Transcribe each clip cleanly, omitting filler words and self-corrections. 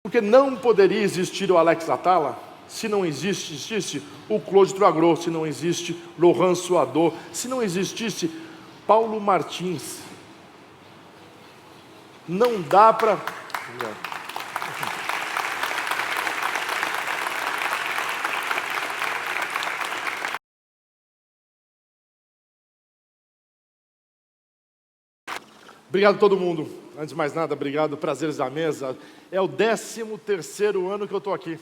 Porque não poderia existir o Alex Atala se não existisse o Claude Troagro, se não existe Laurent Suadot, se não existisse Paulo Martins. Não dá para... Obrigado a todo mundo. Antes de mais nada, obrigado, prazeres da mesa. É o 13º ano que eu estou aqui.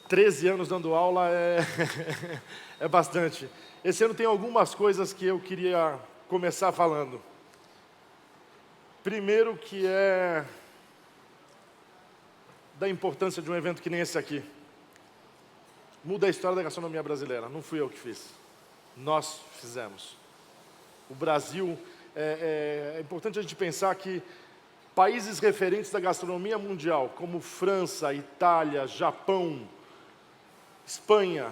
13 anos dando aula é bastante. Esse ano tem algumas coisas que eu queria começar falando. Primeiro, que é da importância de um evento que nem esse aqui. Muda a história da gastronomia brasileira. Não fui eu que fiz. Nós fizemos. O Brasil, é importante a gente pensar que países referentes da gastronomia mundial, como França, Itália, Japão, Espanha,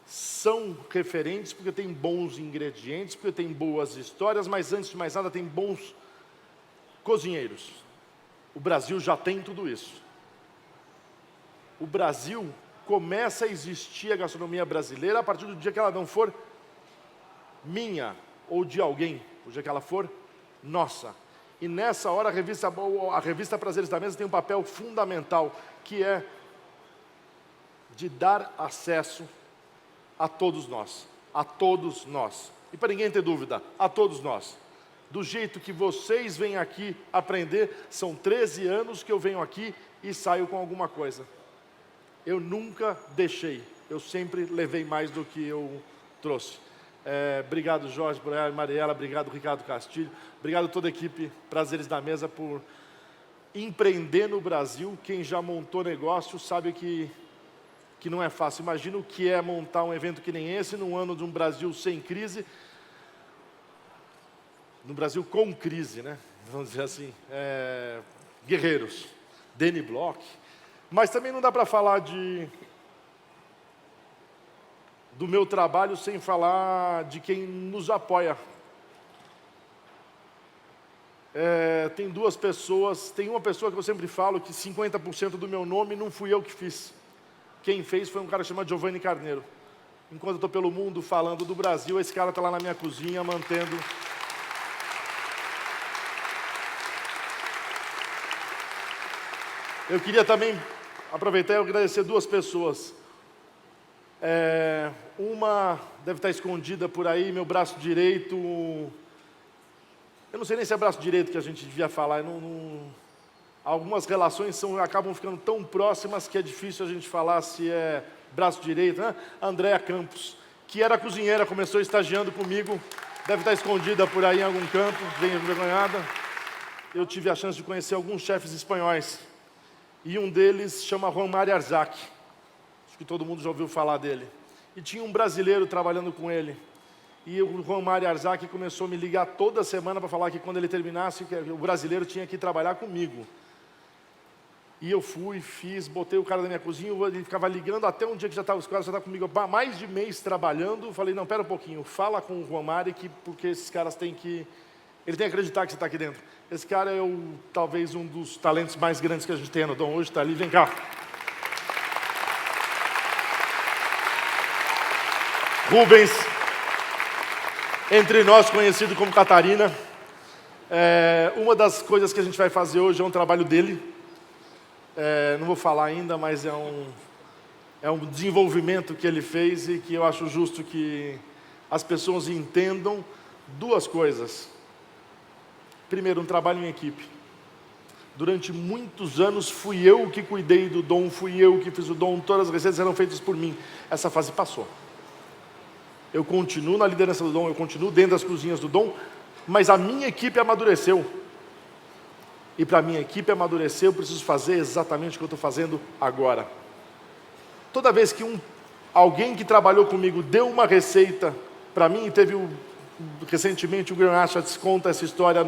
são referentes porque tem bons ingredientes, porque tem boas histórias, mas antes de mais nada tem bons cozinheiros. O Brasil já tem tudo isso. O Brasil começa a existir a gastronomia brasileira a partir do dia que ela não for minha ou de alguém, o dia que ela for nossa. E nessa hora a revista Prazeres da Mesa tem um papel fundamental, que é de dar acesso a todos nós. A todos nós. E para ninguém ter dúvida, a todos nós. Do jeito que vocês vêm aqui aprender, são 13 anos que eu venho aqui e saio com alguma coisa. Eu nunca deixei, eu sempre levei mais do que eu trouxe. Obrigado, Jorge, Mariela, obrigado, Ricardo Castilho, obrigado a toda a equipe Prazeres da Mesa por empreender no Brasil. Quem já montou negócio sabe que não é fácil. Imagina o que é montar um evento que nem esse, num ano de um Brasil sem crise, no Brasil com crise, né? Vamos dizer assim, guerreiros, Danny Bloch, mas também não dá para falar do meu trabalho sem falar de quem nos apoia. Tem duas pessoas, tem uma pessoa que eu sempre falo que 50% do meu nome não fui eu que fiz. Quem fez foi um cara chamado Giovanni Carneiro. Enquanto eu estou pelo mundo falando do Brasil, esse cara está lá na minha cozinha mantendo... Eu queria também aproveitar e agradecer duas pessoas. Uma deve estar escondida por aí, meu braço direito. Eu não sei nem se é braço direito que a gente devia falar. Algumas relações acabam ficando tão próximas que é difícil a gente falar se é braço direito, né? Andréa Campos, que era cozinheira, começou estagiando comigo, deve estar escondida por aí em algum canto, bem envergonhada. Eu tive a chance de conhecer alguns chefes espanhóis, e um deles chama Juan Mari Arzac. Acho que todo mundo já ouviu falar dele. E tinha um brasileiro trabalhando com ele. E o Juan Mari Arzac começou a me ligar toda semana para falar que quando ele terminasse, o brasileiro tinha que trabalhar comigo. E eu fui, botei o cara na minha cozinha, ele ficava ligando até um dia que os caras já estavam comigo há mais de mês trabalhando. Falei, não, pera um pouquinho, fala com o Juan Mari, porque esses caras têm que... Ele tem que acreditar que você está aqui dentro. Esse cara é talvez um dos talentos mais grandes que a gente tem no Dom hoje, está ali, vem cá. Rubens, entre nós conhecido como Catarina. Uma das coisas que a gente vai fazer hoje é um trabalho dele. Não vou falar ainda, mas é um desenvolvimento que ele fez e que eu acho justo que as pessoas entendam duas coisas. Primeiro, um trabalho em equipe. Durante muitos anos fui eu que cuidei do Dom, fui eu que fiz o Dom, todas as receitas eram feitas por mim. Essa fase passou. Eu continuo na liderança do Dom, eu continuo dentro das cozinhas do Dom, mas a minha equipe amadureceu. E para a minha equipe amadurecer, eu preciso fazer exatamente o que eu estou fazendo agora. Toda vez que alguém que trabalhou comigo deu uma receita para mim, recentemente o Graham Achatz conta essa história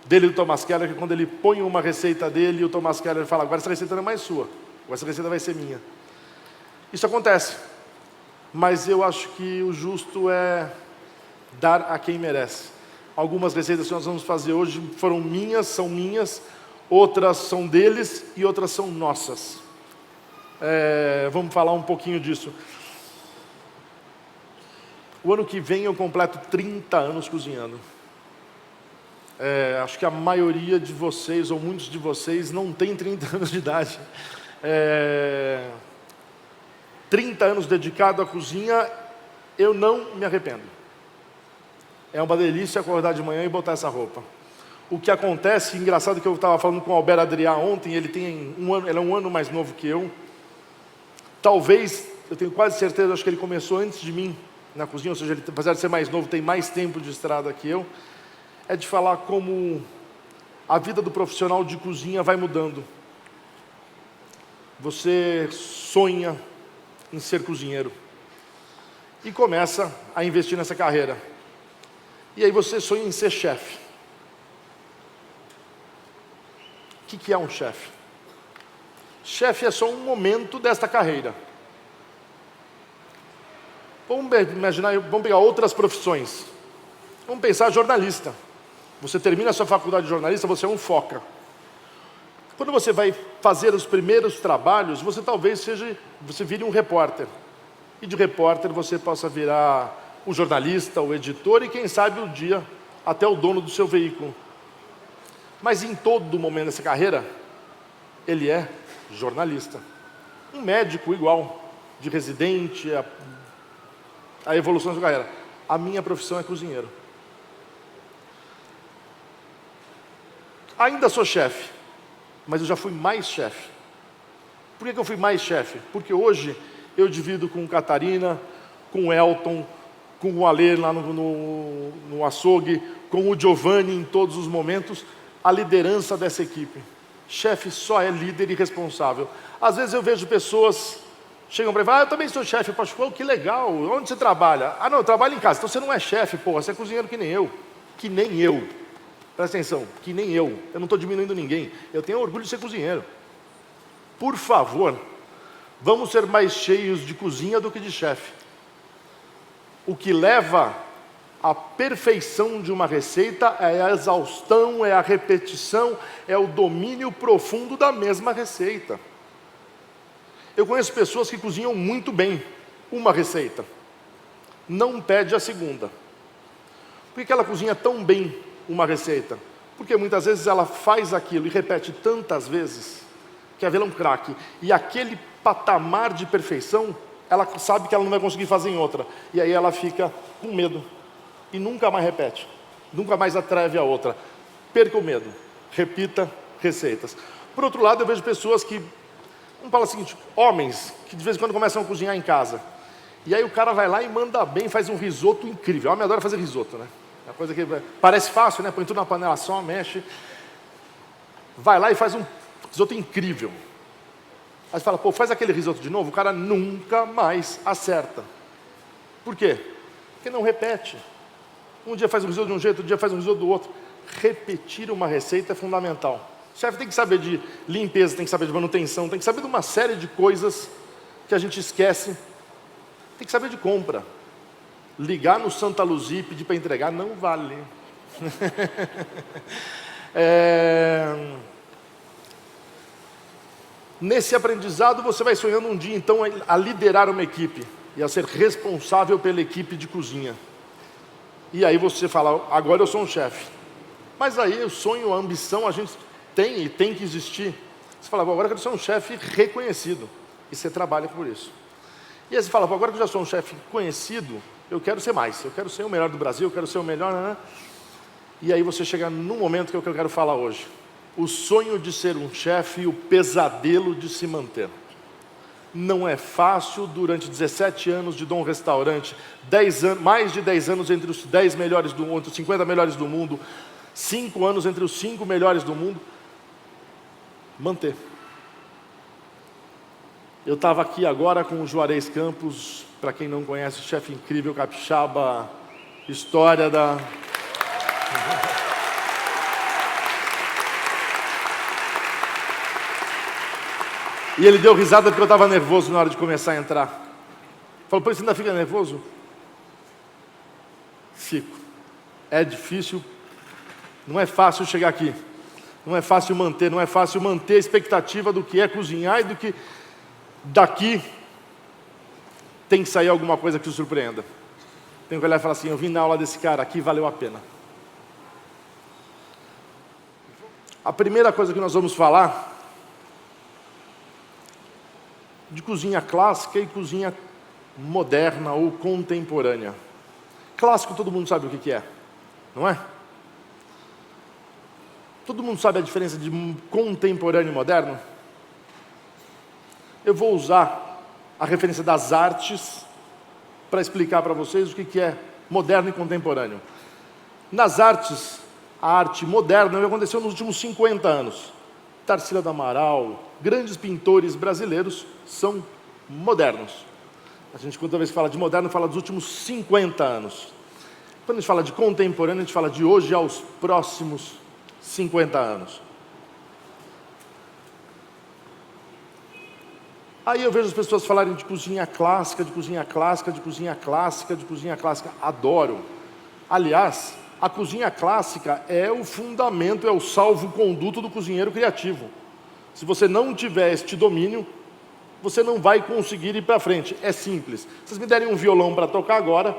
dele do Thomas Keller, que quando ele põe uma receita dele, o Thomas Keller fala, agora essa receita não é mais sua, agora essa receita vai ser minha. Isso acontece, mas eu acho que o justo é dar a quem merece. Algumas receitas que nós vamos fazer hoje são minhas, outras são deles e outras são nossas. Vamos falar um pouquinho disso. O ano que vem eu completo 30 anos cozinhando. Acho que a maioria de vocês, ou muitos de vocês, não tem 30 anos de idade. 30 anos dedicado à cozinha, eu não me arrependo. É uma delícia acordar de manhã e botar essa roupa. O que acontece, engraçado que eu estava falando com o Albert Adrià ontem, ele é um ano mais novo que eu. Talvez, eu tenho quase certeza, acho que ele começou antes de mim na cozinha, ou seja, ele, apesar de ser mais novo, tem mais tempo de estrada que eu. É de falar como a vida do profissional de cozinha vai mudando. Você sonha em ser cozinheiro e começa a investir nessa carreira. E aí você sonha em ser chefe. O que é um chefe? Chefe é só um momento desta carreira. Vamos imaginar, vamos pegar outras profissões. Vamos pensar jornalista. Você termina a sua faculdade de jornalista, você é um foca. Quando você vai fazer os primeiros trabalhos, você talvez você vire um repórter. E de repórter você possa virar o jornalista, o editor e quem sabe um dia até o dono do seu veículo. Mas em todo momento dessa carreira, ele é jornalista. Um médico igual, de residente, a evolução da sua carreira. A minha profissão é cozinheiro. Ainda sou chefe, mas eu já fui mais chefe. Por que eu fui mais chefe? Porque hoje eu divido com Catarina, com o Elton, com o Alê lá no açougue, com o Giovanni em todos os momentos, a liderança dessa equipe. Chefe só é líder e responsável. Às vezes eu vejo pessoas chegam para mim e falam, eu também sou chefe. Eu falo, que legal, onde você trabalha? Ah não, eu trabalho em casa. Então você não é chefe, porra, você é cozinheiro que nem eu. Que nem eu. Presta atenção, que nem eu. Eu não estou diminuindo ninguém. Eu tenho orgulho de ser cozinheiro. Por favor, vamos ser mais cheios de cozinha do que de chefe. O que leva à perfeição de uma receita é a exaustão, é a repetição, é o domínio profundo da mesma receita. Eu conheço pessoas que cozinham muito bem uma receita. Não pede a segunda. Por que ela cozinha tão bem uma receita? Porque muitas vezes ela faz aquilo e repete tantas vezes que a vela é um craque. E aquele patamar de perfeição, ela sabe que ela não vai conseguir fazer em outra. E aí ela fica com medo. E nunca mais repete. Nunca mais atreve a outra. Perca o medo. Repita receitas. Por outro lado, eu vejo pessoas que, vamos falar o seguinte, homens, que de vez em quando começam a cozinhar em casa. E aí o cara vai lá e manda bem, faz um risoto incrível. O homem adora fazer risoto, né? É uma coisa que parece fácil, né? Põe tudo na panela só, mexe. Vai lá e faz um risoto incrível. Aí você fala, pô, faz aquele risoto de novo. O cara nunca mais acerta. Por quê? Porque não repete. Um dia faz um risoto de um jeito, outro dia faz um risoto do outro. Repetir uma receita é fundamental. O chefe tem que saber de limpeza, tem que saber de manutenção, tem que saber de uma série de coisas que a gente esquece. Tem que saber de compra. Ligar no Santa Luzia e pedir para entregar não vale. Nesse aprendizado você vai sonhando um dia então a liderar uma equipe e a ser responsável pela equipe de cozinha. E aí você fala, agora eu sou um chefe. Mas aí o sonho, a ambição, a gente tem e tem que existir. Você fala, agora que eu sou um chefe reconhecido. E você trabalha por isso. E aí você fala, agora que eu já sou um chefe conhecido, eu quero ser mais. Eu quero ser o melhor do Brasil, eu quero ser o melhor, né? E aí você chega num momento que é o que eu quero falar hoje. O sonho de ser um chefe e o pesadelo de se manter. Não é fácil durante 17 anos de Dom Restaurante, mais de 10 anos entre os 10 melhores do mundo, entre os 50 melhores do mundo, 5 anos entre os 5 melhores do mundo, manter. Eu estava aqui agora com o Juarez Campos, para quem não conhece, chefe incrível, capixaba, história da... E ele deu risada porque eu estava nervoso na hora de começar a entrar. Falou, pô, você ainda fica nervoso? Fico. É difícil, não é fácil chegar aqui. Não é fácil manter a expectativa do que é cozinhar e do que daqui tem que sair alguma coisa que te surpreenda. Tem que olhar e falar assim, eu vim na aula desse cara aqui, valeu a pena. A primeira coisa que nós vamos falar de cozinha clássica e cozinha moderna ou contemporânea. Clássico todo mundo sabe o que é, não é? Todo mundo sabe a diferença de contemporâneo e moderno? Eu vou usar a referência das artes para explicar para vocês o que é moderno e contemporâneo. Nas artes, a arte moderna aconteceu nos últimos 50 anos. Tarsila do Amaral, grandes pintores brasileiros são modernos. A gente, quando vez fala de moderno, fala dos últimos 50 anos. Quando a gente fala de contemporâneo, a gente fala de hoje aos próximos 50 anos. Aí eu vejo as pessoas falarem de cozinha clássica, de cozinha clássica, de cozinha clássica, de cozinha clássica. Adoro. Aliás, a cozinha clássica é o fundamento, é o salvo-conduto do cozinheiro criativo. Se você não tiver este domínio, você não vai conseguir ir para frente. É simples. Se vocês me derem um violão para tocar agora,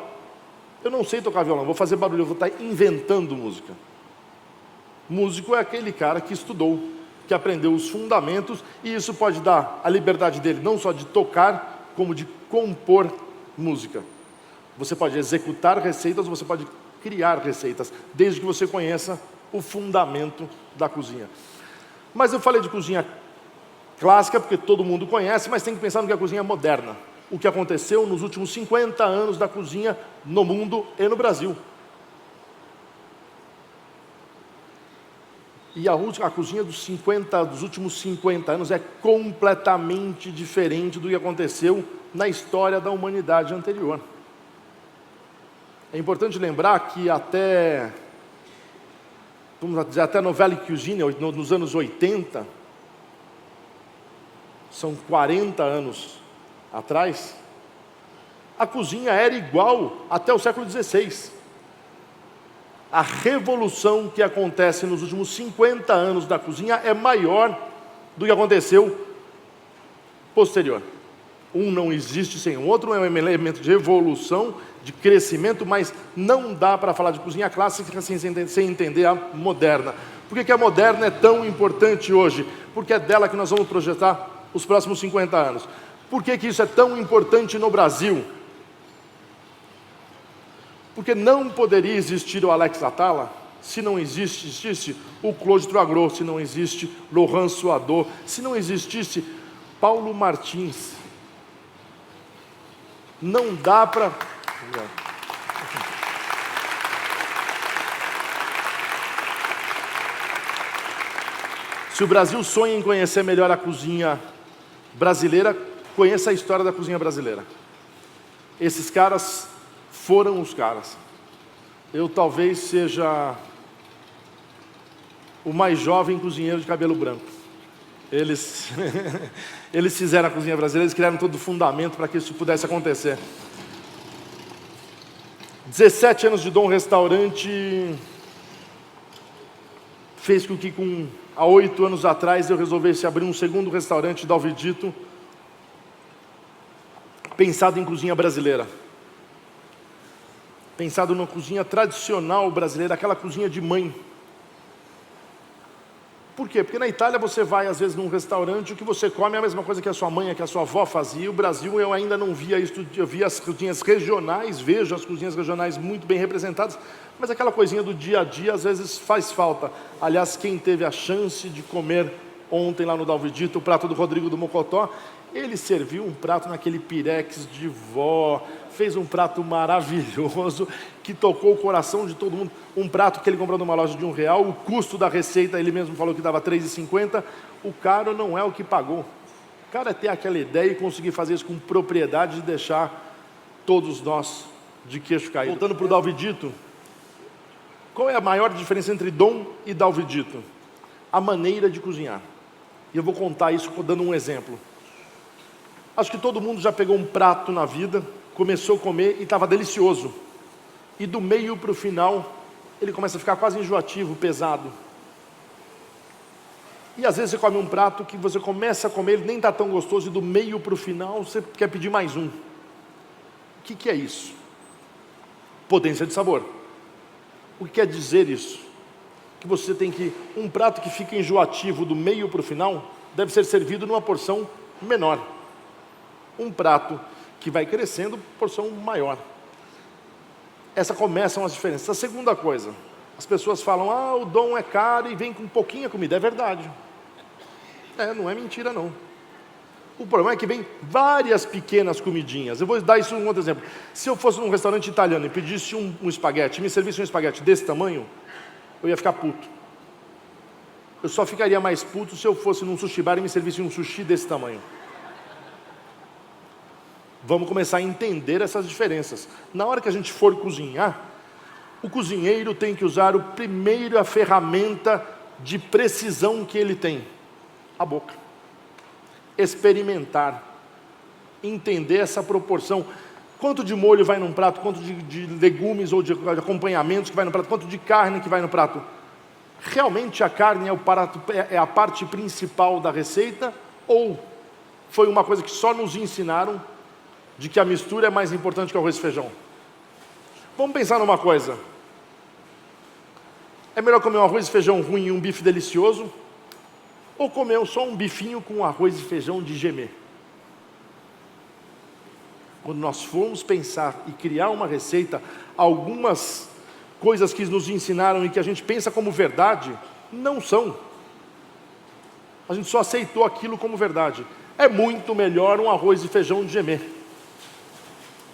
eu não sei tocar violão, vou fazer barulho, eu vou estar inventando música. Músico é aquele cara que estudou, que aprendeu os fundamentos, e isso pode dar a liberdade dele, não só de tocar, como de compor música. Você pode executar receitas, você pode criar receitas, desde que você conheça o fundamento da cozinha. Mas eu falei de cozinha clássica, porque todo mundo conhece, mas tem que pensar no que é a cozinha moderna. O que aconteceu nos últimos 50 anos da cozinha no mundo e no Brasil. E a cozinha dos últimos 50 anos é completamente diferente do que aconteceu na história da humanidade anterior. É importante lembrar que até a Nouvelle Cuisine, nos anos 80, são 40 anos atrás, a cozinha era igual até o século XVI. A revolução que acontece nos últimos 50 anos da cozinha é maior do que aconteceu posterior. Um não existe sem o outro, é um elemento de evolução, de crescimento, mas não dá para falar de cozinha clássica sem entender a moderna. Por que a moderna é tão importante hoje? Porque é dela que nós vamos projetar os próximos 50 anos. Por que isso é tão importante no Brasil? Porque não poderia existir o Alex Atala se não existisse o Claude Troisgros, se não existe Laurent Suadot, se não existisse Paulo Martins. Não dá para... Se o Brasil sonha em conhecer melhor a cozinha brasileira, conheça a história da cozinha brasileira. Esses caras foram os caras. Eu talvez seja o mais jovem cozinheiro de cabelo branco. Eles fizeram a cozinha brasileira, eles criaram todo o fundamento para que isso pudesse acontecer. 17 anos de Dom Restaurante fez com que há 8 anos atrás eu resolvesse abrir um segundo restaurante da Alvidito, pensado em cozinha brasileira. Pensado numa cozinha tradicional brasileira, aquela cozinha de mãe. Por quê? Porque na Itália você vai às vezes num restaurante, o que você come é a mesma coisa que a sua mãe, que a sua avó fazia. O Brasil eu ainda não via isso, eu via as cozinhas regionais, vejo as cozinhas regionais muito bem representadas, mas aquela coisinha do dia a dia às vezes faz falta. Aliás, quem teve a chance de comer ontem lá no Dalvidito, o prato do Rodrigo do Mocotó, ele serviu um prato naquele pirex de vó, fez um prato maravilhoso, que tocou o coração de todo mundo. Um prato que ele comprou numa loja de R$1, o custo da receita, ele mesmo falou que dava R$3,50. O caro não é o que pagou. O cara é ter aquela ideia e conseguir fazer isso com propriedade e deixar todos nós de queixo caído. Voltando para o Dalvidito, qual é a maior diferença entre Dom e Dalvidito? A maneira de cozinhar. E eu vou contar isso dando um exemplo. Acho que todo mundo já pegou um prato na vida, começou a comer e estava delicioso. E do meio para o final, ele começa a ficar quase enjoativo, pesado. E às vezes você come um prato que você começa a comer, ele nem está tão gostoso, e do meio para o final você quer pedir mais um. O que é isso? Potência de sabor. O que quer dizer isso? Que você tem que, um prato que fica enjoativo do meio para o final, deve ser servido numa porção menor. Um prato que vai crescendo, porção maior. Essa começam as diferenças. A segunda coisa, as pessoas falam, o dom é caro e vem com pouquinha comida. É verdade. Não é mentira não. O problema é que vem várias pequenas comidinhas. Eu vou dar isso um outro exemplo. Se eu fosse num restaurante italiano e pedisse um espaguete, me servisse um espaguete desse tamanho, eu ia ficar puto. Eu só ficaria mais puto se eu fosse num sushi bar e me servisse um sushi desse tamanho. Vamos começar a entender essas diferenças. Na hora que a gente for cozinhar, o cozinheiro tem que usar a ferramenta de precisão que ele tem. A boca. Experimentar. Entender essa proporção. Quanto de molho vai num prato, quanto de legumes ou de acompanhamentos que vai no prato, quanto de carne que vai no prato. Realmente a carne é a parte principal da receita? Ou foi uma coisa que só nos ensinaram de que a mistura é mais importante que o arroz e feijão? Vamos pensar numa coisa. É melhor comer um arroz e feijão ruim e um bife delicioso? Ou comer só um bifinho com arroz e feijão de gemer? Quando nós formos pensar e criar uma receita, algumas coisas que nos ensinaram e que a gente pensa como verdade, não são. A gente só aceitou aquilo como verdade. É muito melhor um arroz e feijão de gemer.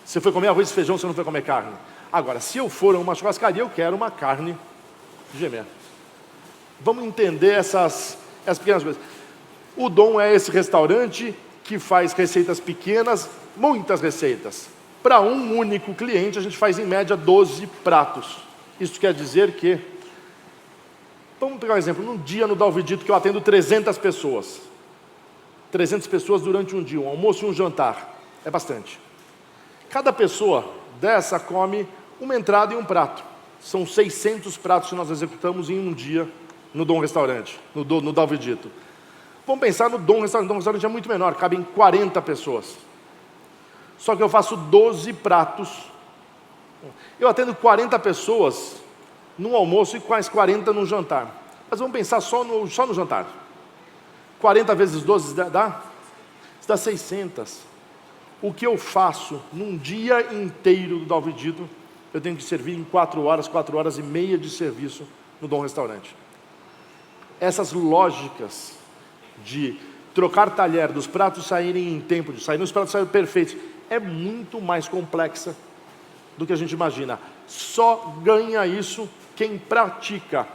Você foi comer arroz e feijão, você não foi comer carne. Agora, se eu for a uma churrascaria, eu quero uma carne de gemer. Vamos entender essas pequenas coisas. O Dom é esse restaurante que faz receitas pequenas, muitas receitas. Para um único cliente, a gente faz em média 12 pratos. Isso quer dizer que, vamos pegar um exemplo, num dia no Dalvidito que eu atendo 300 pessoas. 300 pessoas durante um dia, um almoço e um jantar. É bastante. Cada pessoa dessa come uma entrada e um prato. São 600 pratos que nós executamos em um dia no Dom Restaurante, no Dalvidito. Vamos pensar no Dom Restaurante. O Dom Restaurante é muito menor, cabem 40 pessoas. Só que eu faço 12 pratos. Eu atendo 40 pessoas num almoço e quase 40 no jantar. Mas vamos pensar só no jantar. 40 vezes 12 dá? Isso dá 600. O que eu faço num dia inteiro do Dalvidito, eu tenho que servir em 4 horas e meia de serviço no Dom Restaurante. Essas lógicas de trocar talher, dos pratos saírem em tempo, de sair, os pratos saírem perfeitos, é muito mais complexa do que a gente imagina. Só ganha isso quem pratica.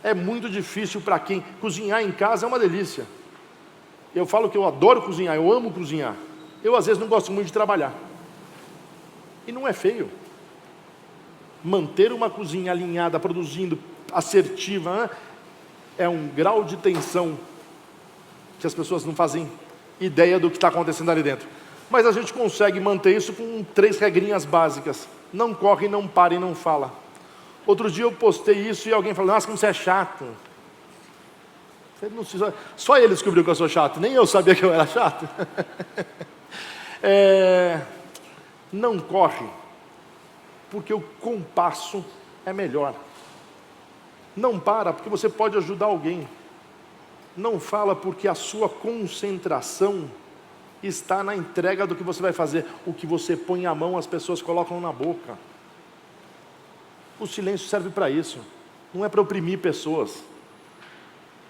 É muito difícil para quem cozinhar em casa é uma delícia. Eu falo que eu adoro cozinhar, eu amo cozinhar. Eu às vezes não gosto muito de trabalhar. E não é feio. Manter uma cozinha alinhada, produzindo, assertiva, é um grau de tensão que as pessoas não fazem ideia do que está acontecendo ali dentro. Mas a gente consegue manter isso com 3 regrinhas básicas. Não corre, não para e não fala. Outro dia eu postei isso e alguém falou, nossa, como você é chato. Só ele descobriu que eu sou chato, nem eu sabia que eu era chato. Não corre, porque o compasso é melhor. Não para, porque você pode ajudar alguém. Não fala, porque a sua concentração está na entrega do que você vai fazer. O que você põe a mão, as pessoas colocam na boca. O silêncio serve para isso. Não é para oprimir pessoas.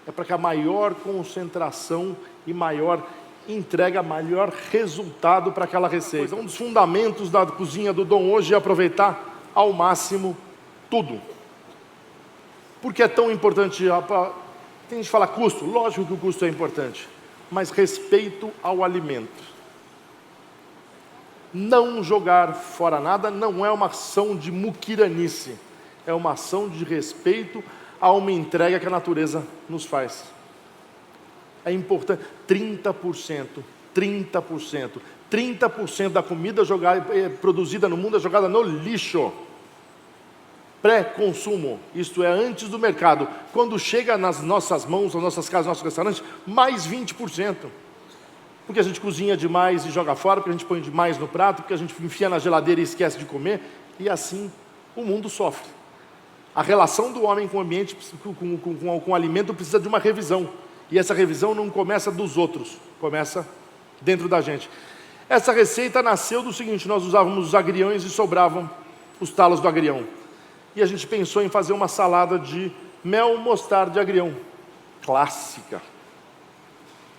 É para que a maior concentração e maior entrega, maior resultado para aquela receita. Um dos fundamentos da cozinha do Dom hoje é aproveitar ao máximo tudo. Por que é tão importante? Tem gente que fala custo. Lógico que o custo é importante. Mas respeito ao alimento. Não jogar fora nada não é uma ação de muquiranice. É uma ação de respeito a uma entrega que a natureza nos faz. É importante. 30% da comida produzida no mundo é jogada no lixo. Pré-consumo, isto é, antes do mercado. Quando chega nas nossas mãos, nas nossas casas, nos nossos restaurantes, mais 20%. Porque a gente cozinha demais e joga fora, porque a gente põe demais no prato, porque a gente enfia na geladeira e esquece de comer, e assim o mundo sofre. A relação do homem com o ambiente, com o alimento, precisa de uma revisão. E essa revisão não começa dos outros, começa dentro da gente. Essa receita nasceu do seguinte: nós usávamos os agriões e sobravam os talos do agrião. E a gente pensou em fazer uma salada de mel, mostarda e agrião. Clássica.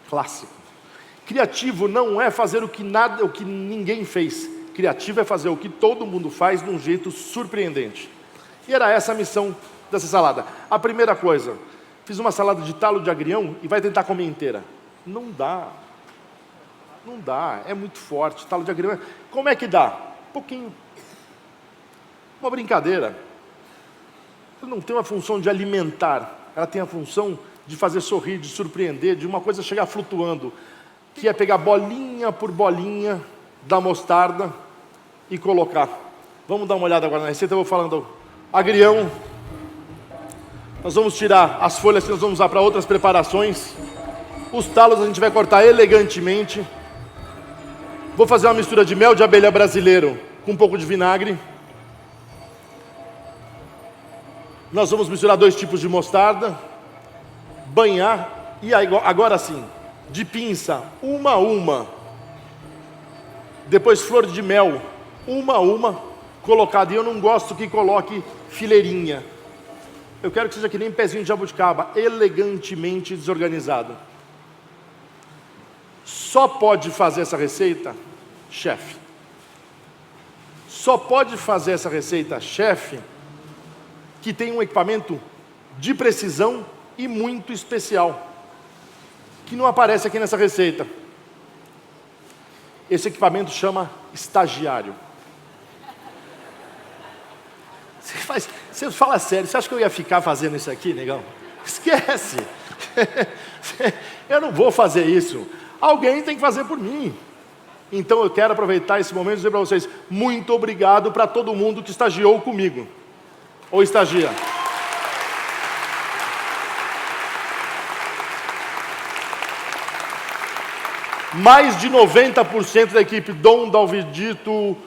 Clássico. Criativo não é fazer o que ninguém fez. Criativo é fazer o que todo mundo faz de um jeito surpreendente. E era essa a missão dessa salada. A primeira coisa, fiz uma salada de talo de agrião e vai tentar comer inteira. Não dá. Não dá, é muito forte. Talo de agrião, como é que dá? Pouquinho. Uma brincadeira. Ela não tem uma função de alimentar, ela tem a função de fazer sorrir, de surpreender, de uma coisa chegar flutuando, que é pegar bolinha por bolinha da mostarda e colocar. Vamos dar uma olhada agora na receita. Eu vou falando agrião. Nós vamos tirar as folhas que nós vamos usar para outras preparações. Os talos a gente vai cortar elegantemente. Vou fazer uma mistura de mel de abelha brasileiro com um pouco de vinagre. Nós vamos misturar 2 tipos de mostarda, banhar, e agora sim, de pinça, uma a uma. Depois flor de mel, uma a uma, colocada. E eu não gosto que coloque fileirinha. Eu quero que seja que nem pezinho de jabuticaba, elegantemente desorganizado. Só pode fazer essa receita chefe. Só pode fazer essa receita chefe que tem um equipamento de precisão e muito especial, que não aparece aqui nessa receita. Esse equipamento chama estagiário. Você fala sério, você acha que eu ia ficar fazendo isso aqui, negão? Esquece! Eu não vou fazer isso. Alguém tem que fazer por mim. Então eu quero aproveitar esse momento e dizer para vocês, muito obrigado para todo mundo que estagiou comigo. Ou estagia. Mais de 90% da equipe Dom, Dalvidito,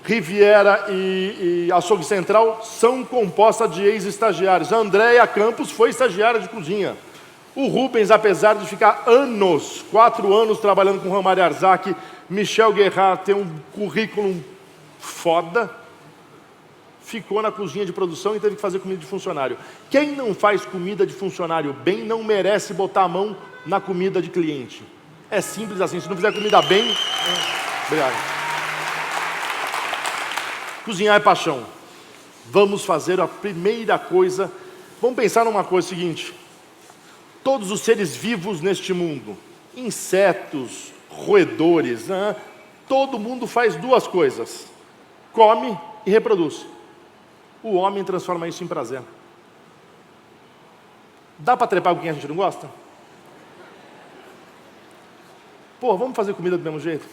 Riviera e Açougue Central são compostas de ex-estagiários. A Andréia Campos foi estagiária de cozinha. O Rubens, apesar de ficar 4 anos trabalhando com Ramari Arzak, Michel Guerrat tem um currículo foda, ficou na cozinha de produção e teve que fazer comida de funcionário. Quem não faz comida de funcionário bem não merece botar a mão na comida de cliente. É simples assim. Se não fizer comida bem... Obrigado. Cozinhar é paixão. Vamos fazer a primeira coisa. Vamos pensar numa coisa seguinte. Todos os seres vivos neste mundo, insetos, roedores, todo mundo faz 2 coisas. Come e reproduz. O homem transforma isso em prazer. Dá para trepar com quem a gente não gosta? Pô, vamos fazer comida do mesmo jeito?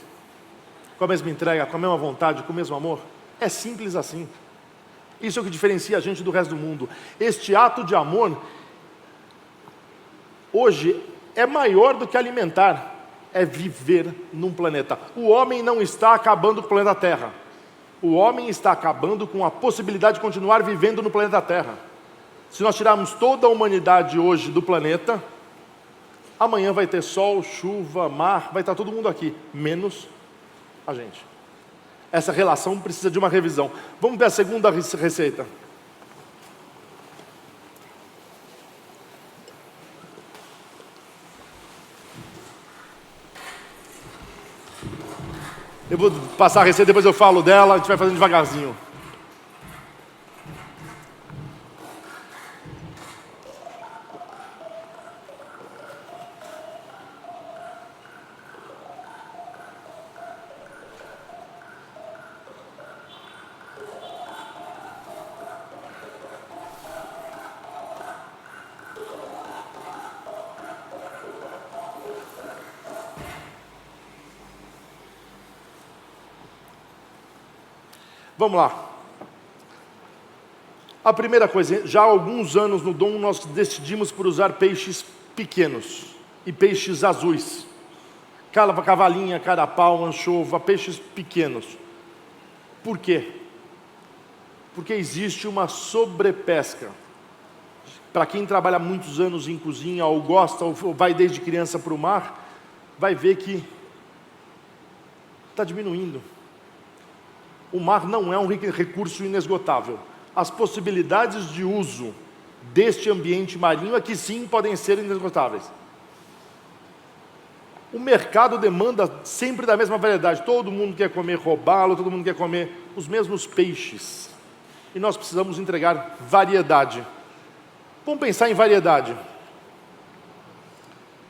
Com a mesma entrega, com a mesma vontade, com o mesmo amor? É simples assim. Isso é o que diferencia a gente do resto do mundo. Este ato de amor, hoje, é maior do que alimentar. É viver num planeta. O homem não está acabando com o planeta Terra. O homem está acabando com a possibilidade de continuar vivendo no planeta Terra. Se nós tirarmos toda a humanidade hoje do planeta, amanhã vai ter sol, chuva, mar, vai estar todo mundo aqui, menos a gente. Essa relação precisa de uma revisão. Vamos ver a segunda receita. Eu vou passar a receita, depois eu falo dela, a gente vai fazendo devagarzinho. Vamos lá. A primeira coisa, já há alguns anos no Dom nós decidimos por usar peixes pequenos e peixes azuis. Cavalinha, carapau, anchova, peixes pequenos. Por quê? Porque existe uma sobrepesca. Para quem trabalha muitos anos em cozinha, ou gosta, ou vai desde criança para o mar, vai ver que está diminuindo. O mar não é um recurso inesgotável. As possibilidades de uso deste ambiente marinho é que sim podem ser inesgotáveis. O mercado demanda sempre da mesma variedade. Todo mundo quer comer robalo, todo mundo quer comer os mesmos peixes. E nós precisamos entregar variedade. Vamos pensar em variedade.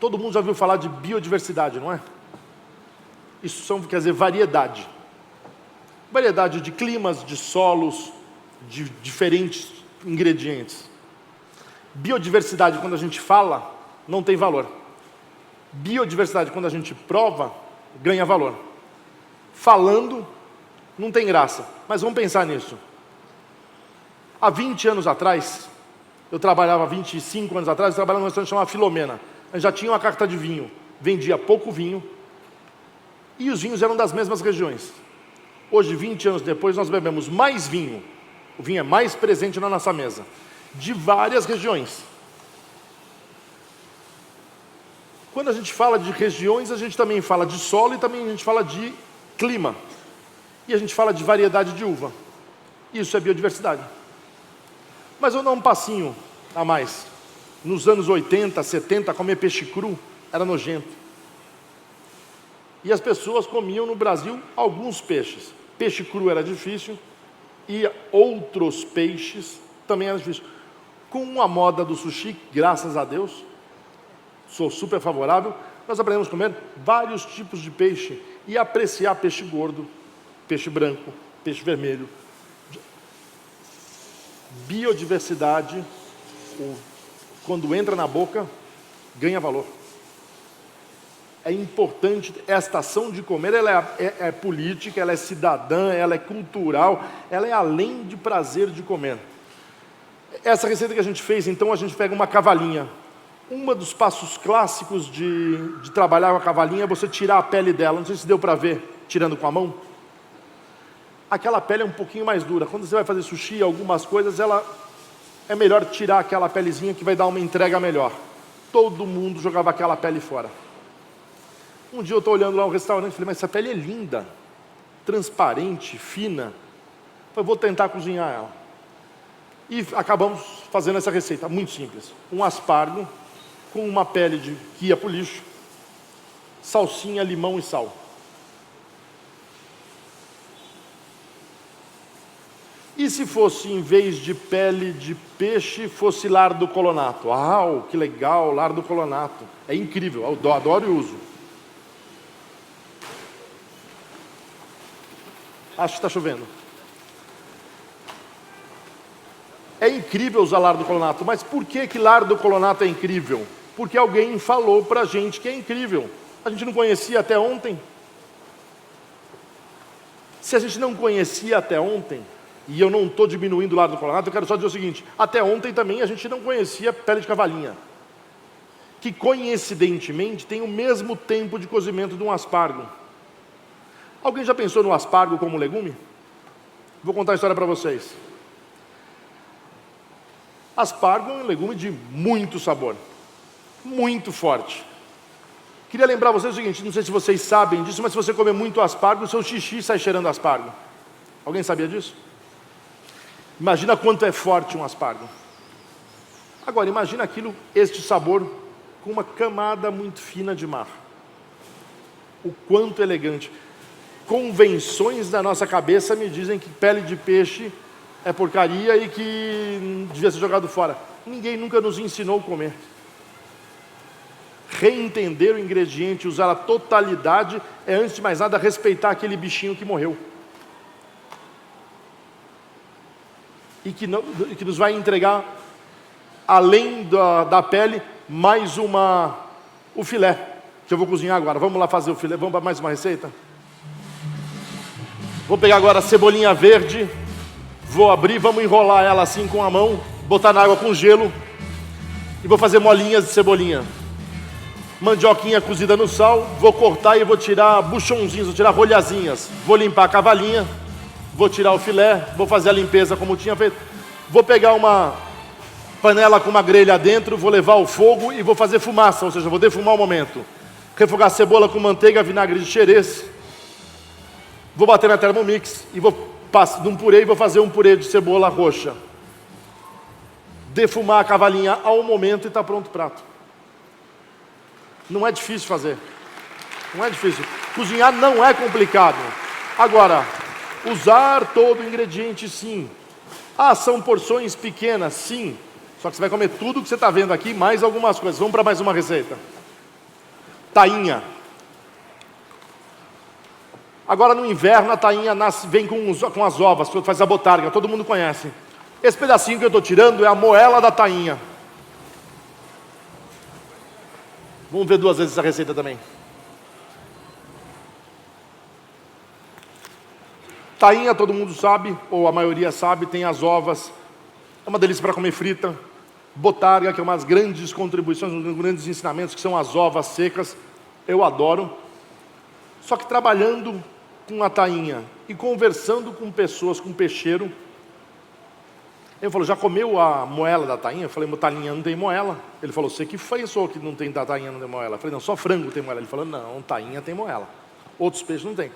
Todo mundo já ouviu falar de biodiversidade, não é? Isso quer dizer variedade. Variedade de climas, de solos, de diferentes ingredientes. Biodiversidade, quando a gente fala, não tem valor. Biodiversidade, quando a gente prova, ganha valor. Falando, não tem graça. Mas vamos pensar nisso. Há 20 anos atrás, eu trabalhava 25 anos atrás, eu trabalhava numa restaurante chamada Filomena. A gente já tinha uma carta de vinho, vendia pouco vinho, e os vinhos eram das mesmas regiões. Hoje, 20 anos depois, nós bebemos mais vinho. O vinho é mais presente na nossa mesa, de várias regiões. Quando a gente fala de regiões, a gente também fala de solo e também a gente fala de clima. E a gente fala de variedade de uva. Isso é biodiversidade. Mas eu dou um passinho a mais. Nos anos 80, 70, comer peixe cru era nojento. E as pessoas comiam no Brasil alguns peixes. Peixe cru era difícil e outros peixes também era difícil. Com a moda do sushi, graças a Deus, sou super favorável, nós aprendemos a comer vários tipos de peixe e apreciar peixe gordo, peixe branco, peixe vermelho. Biodiversidade, quando entra na boca, ganha valor. É importante, esta ação de comer, ela é política, ela é cidadã, ela é cultural, ela é além de prazer de comer. Essa receita que a gente fez, então, a gente pega uma cavalinha. Um dos passos clássicos de trabalhar com a cavalinha é você tirar a pele dela. Não sei se deu para ver, tirando com a mão. Aquela pele é um pouquinho mais dura. Quando você vai fazer sushi, algumas coisas, ela é melhor tirar aquela pelezinha que vai dar uma entrega melhor. Todo mundo jogava aquela pele fora. Um dia eu estou olhando lá no restaurante e falei, mas essa pele é linda, transparente, fina. Eu vou tentar cozinhar ela. E acabamos fazendo essa receita, muito simples. Um aspargo com uma pele que ia para o lixo, salsinha, limão e sal. E se fosse, em vez de pele de peixe, fosse lardo colonato? Que legal, lardo colonato. É incrível, eu adoro e uso. Acho que está chovendo. É incrível usar lardo colonato, mas por que lardo colonato é incrível? Porque alguém falou para a gente que é incrível. A gente não conhecia até ontem. Se a gente não conhecia até ontem, e eu não estou diminuindo o lardo colonato, eu quero só dizer o seguinte, até ontem também a gente não conhecia pele de cavalinha, que coincidentemente tem o mesmo tempo de cozimento de um aspargo. Alguém já pensou no aspargo como legume? Vou contar a história para vocês. Aspargo é um legume de muito sabor, muito forte. Queria lembrar vocês o seguinte, não sei se vocês sabem disso, mas se você comer muito aspargo, o seu xixi sai cheirando aspargo. Alguém sabia disso? Imagina quanto é forte um aspargo. Agora, imagina este sabor com uma camada muito fina de mar. O quanto elegante. Convenções da nossa cabeça me dizem que pele de peixe é porcaria e que devia ser jogado fora. Ninguém nunca nos ensinou a comer. Reentender o ingrediente, usar a totalidade, é antes de mais nada respeitar aquele bichinho que morreu. E que nos vai entregar, além da pele, mais o filé, que eu vou cozinhar agora. Vamos lá fazer o filé, vamos para mais uma receita? Vou pegar agora a cebolinha verde, Vou abrir, vamos enrolar ela assim com a mão, botar na água com gelo e vou fazer molinhas de cebolinha. Mandioquinha cozida no sal, vou cortar e vou tirar buchãozinhos, vou tirar rolhazinhas. Vou limpar a cavalinha, vou tirar o filé, vou fazer a limpeza como tinha feito. Vou pegar uma panela com uma grelha dentro, vou levar ao fogo e vou fazer fumaça, ou seja, vou defumar o momento. Refogar cebola com manteiga, vinagre de xerez. Vou bater na Thermomix e vou passar num purê e vou fazer um purê de cebola roxa. Defumar a cavalinha ao momento e está pronto o prato. Não é difícil fazer. Não é difícil. Cozinhar não é complicado. Agora, usar todo o ingrediente, sim. Ah, são porções pequenas, sim. Só que você vai comer tudo que você está vendo aqui, mais algumas coisas. Vamos para mais uma receita. Tainha. Agora no inverno a tainha vem com as ovas, faz a botarga, todo mundo conhece. Esse pedacinho que eu estou tirando é a moela da tainha. Vamos ver 2 vezes essa receita também. Tainha todo mundo sabe, ou a maioria sabe, tem as ovas. É uma delícia para comer frita. Botarga, que é umas grandes contribuições, uns grandes ensinamentos, que são as ovas secas. Eu adoro. Só que trabalhando com a tainha e conversando com pessoas, com peixeiro, ele falou, já comeu a moela da tainha? Eu falei, tainha não tem moela. Ele falou, você que pensou que não tem tainha, não tem moela. Eu falei, não, só frango tem moela. Ele falou, não, tainha tem moela. Outros peixes não tem.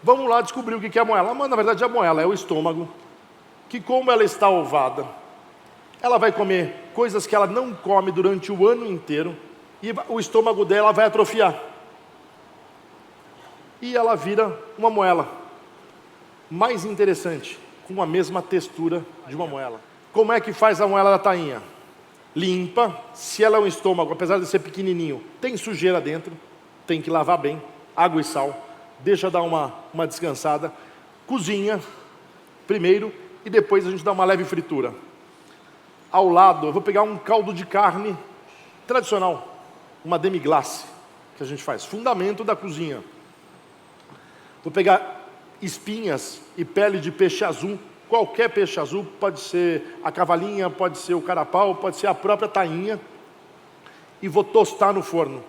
Vamos lá descobrir o que é a moela. Mas na verdade a moela é o estômago, que como ela está ovada, ela vai comer coisas que ela não come durante o ano inteiro, e o estômago dela vai atrofiar. E ela vira uma moela. Mais interessante, com a mesma textura de uma moela. Como é que faz a moela da tainha? Limpa, se ela é um estômago, apesar de ser pequenininho, tem sujeira dentro, tem que lavar bem, água e sal, deixa dar uma descansada, cozinha primeiro e depois a gente dá uma leve fritura. Ao lado, eu vou pegar um caldo de carne tradicional, uma demi-glace, que a gente faz, fundamento da cozinha. Vou pegar espinhas e pele de peixe azul, qualquer peixe azul, pode ser a cavalinha, pode ser o carapau, pode ser a própria tainha, e vou tostar no forno.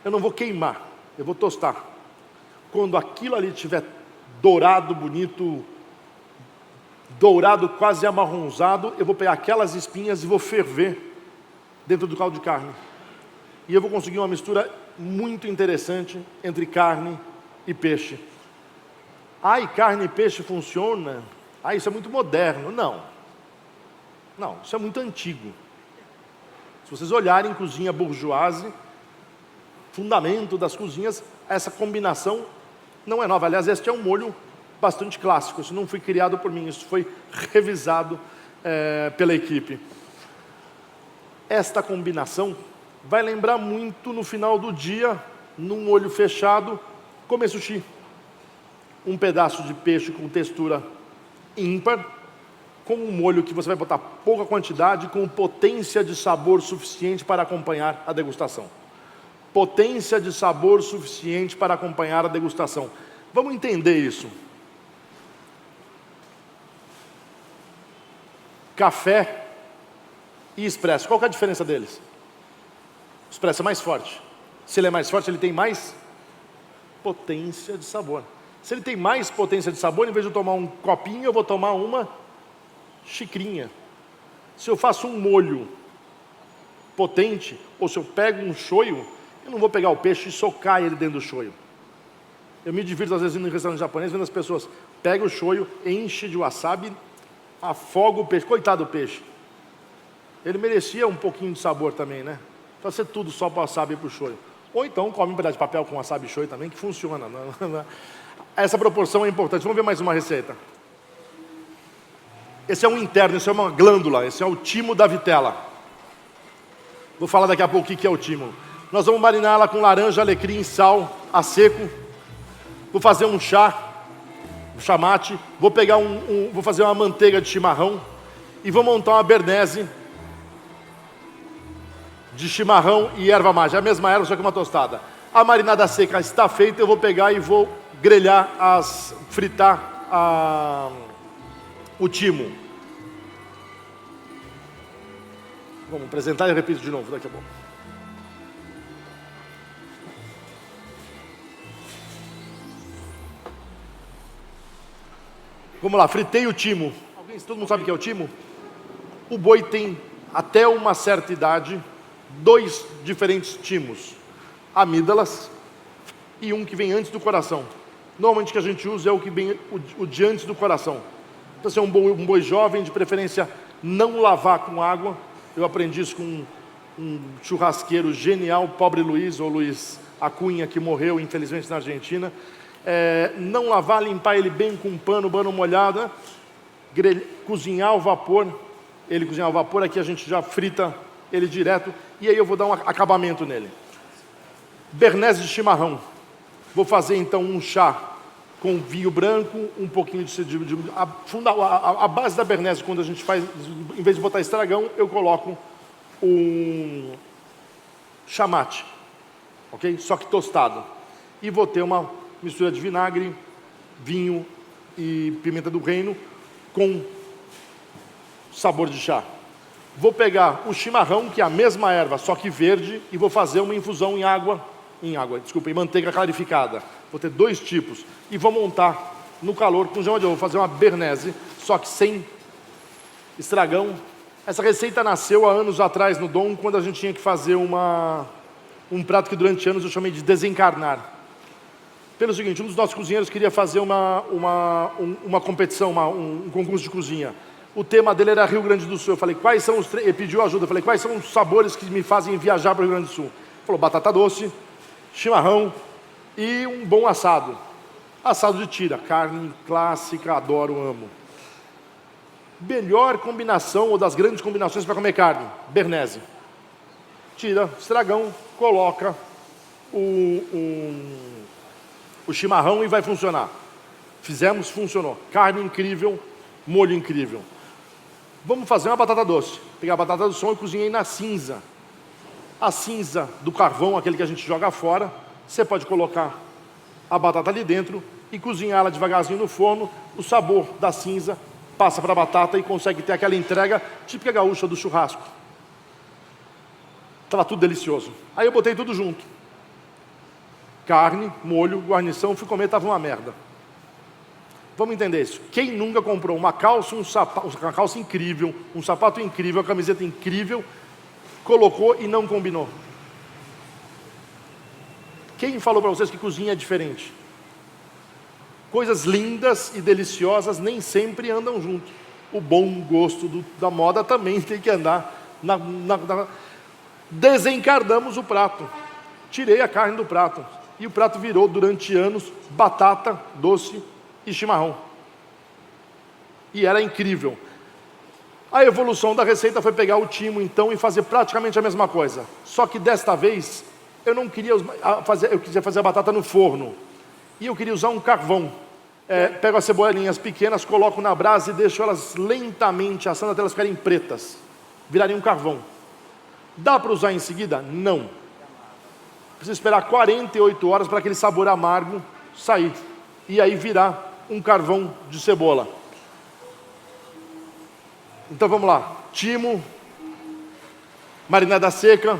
Eu não vou queimar, eu vou tostar. Quando aquilo ali estiver dourado, bonito, dourado, quase amarronzado, eu vou pegar aquelas espinhas e vou ferver dentro do caldo de carne. E eu vou conseguir uma mistura muito interessante entre carne e peixe. Ai, carne e peixe funciona? Ah, isso é muito moderno. Não. Não, isso é muito antigo. Se vocês olharem cozinha bourgeoise, fundamento das cozinhas, essa combinação não é nova. Aliás, este é um molho bastante clássico. Isso não foi criado por mim, isso foi revisado pela equipe. Esta combinação vai lembrar muito no final do dia, num olho fechado, comer sushi. Um pedaço de peixe com textura ímpar, com um molho que você vai botar pouca quantidade, com potência de sabor suficiente para acompanhar a degustação. Potência de sabor suficiente para acompanhar a degustação. Vamos entender isso. Café e expresso, qual que é a diferença deles? O expresso é mais forte. Se ele é mais forte, ele tem mais potência de sabor. Se ele tem mais potência de sabor, em vez de eu tomar um copinho, eu vou tomar uma xicrinha. Se eu faço um molho potente, ou se eu pego um shoyu, eu não vou pegar o peixe e socar ele dentro do shoyu. Eu me divirto às vezes indo em restaurante japonês, vendo as pessoas pegam o shoyu, enche de wasabi, afoga o peixe. Coitado do peixe. Ele merecia um pouquinho de sabor também, né? Para ser tudo só para wasabi e para o shoyu. Ou então come um pedaço de papel com wasabi e shoyu também, que funciona. Essa proporção é importante. Vamos ver mais uma receita. Esse é um interno, esse é uma glândula, esse é o timo da vitela. Vou falar daqui a pouco o que é o timo. Nós vamos marinar ela com laranja, alecrim, sal, a seco. Vou fazer um chá mate. Vou pegar vou fazer uma manteiga de chimarrão e vou montar uma béarnaise de chimarrão e erva mágica. É a mesma erva, só que uma tostada. A marinada seca está feita, eu vou pegar e vou grelhar, fritar o timo. Vamos apresentar e eu repito de novo daqui a pouco. Vamos lá, fritei o timo. Todo mundo sabe o que é o timo? O boi tem, até uma certa idade, 2 diferentes timos. Amígdalas e um que vem antes do coração. Normalmente o que a gente usa é o que vem o de antes do coração. Então, se é um boi jovem, de preferência não lavar com água. Eu aprendi isso com um churrasqueiro genial, pobre Luiz, ou Luiz Acunha, que morreu infelizmente na Argentina. Não lavar, limpar ele bem com um pano molhado, né? Cozinhar ao vapor. Ele cozinhar ao vapor, aqui a gente já frita ele direto, e aí eu vou dar um acabamento nele. Bernese de chimarrão. Vou fazer então um chá com vinho branco, um pouquinho a base da bernese, quando a gente faz, em vez de botar estragão, eu coloco um chamate, ok? Só que tostado. E vou ter uma mistura de vinagre, vinho e pimenta do reino com sabor de chá. Vou pegar o chimarrão, que é a mesma erva, só que verde, e vou fazer uma infusão em manteiga clarificada. Vou ter 2 tipos. E vou montar no calor com gema de ovo. Vou fazer uma bernese, só que sem estragão. Essa receita nasceu há anos atrás no Dom, quando a gente tinha que fazer um prato que durante anos eu chamei de desencarnar. Pelo seguinte, um dos nossos cozinheiros queria fazer uma competição, um concurso de cozinha. O tema dele era Rio Grande do Sul. Eu falei, quais são ele pediu ajuda. Eu falei, quais são os sabores que me fazem viajar para o Rio Grande do Sul? Ele falou, batata doce, chimarrão e um bom assado. Assado de tira, carne clássica, adoro, amo. Melhor combinação, ou das grandes combinações para comer carne, bernese. Tira, estragão, coloca o chimarrão e vai funcionar. Fizemos, funcionou. Carne incrível, molho incrível. Vamos fazer uma batata doce. Pegar a batata do som e cozinhei na cinza. A cinza do carvão, aquele que a gente joga fora, você pode colocar a batata ali dentro e cozinhá-la devagarzinho no forno. O sabor da cinza passa para a batata e consegue ter aquela entrega típica gaúcha do churrasco. Estava tudo delicioso. Aí eu botei tudo junto. Carne, molho, guarnição, fui comer, estava uma merda. Vamos entender isso. Quem nunca comprou uma calça, uma calça incrível, um sapato incrível, uma camiseta incrível, colocou e não combinou? Quem falou para vocês que cozinha é diferente? Coisas lindas e deliciosas nem sempre andam junto. O bom gosto da moda também tem que andar. Desencarnamos o prato. Tirei a carne do prato. E o prato virou, durante anos, batata doce e chimarrão. E era incrível. A evolução da receita foi pegar o timo, então, e fazer praticamente a mesma coisa. Só que desta vez, eu não queria eu queria fazer a batata no forno. E eu queria usar um carvão. Pego as cebolinhas pequenas, coloco na brasa e deixo elas lentamente assando até elas ficarem pretas. Virarem um carvão. Dá para usar em seguida? Não. Precisa esperar 48 horas para aquele sabor amargo sair. E aí virar um carvão de cebola. Então vamos lá. Timo, marinada seca,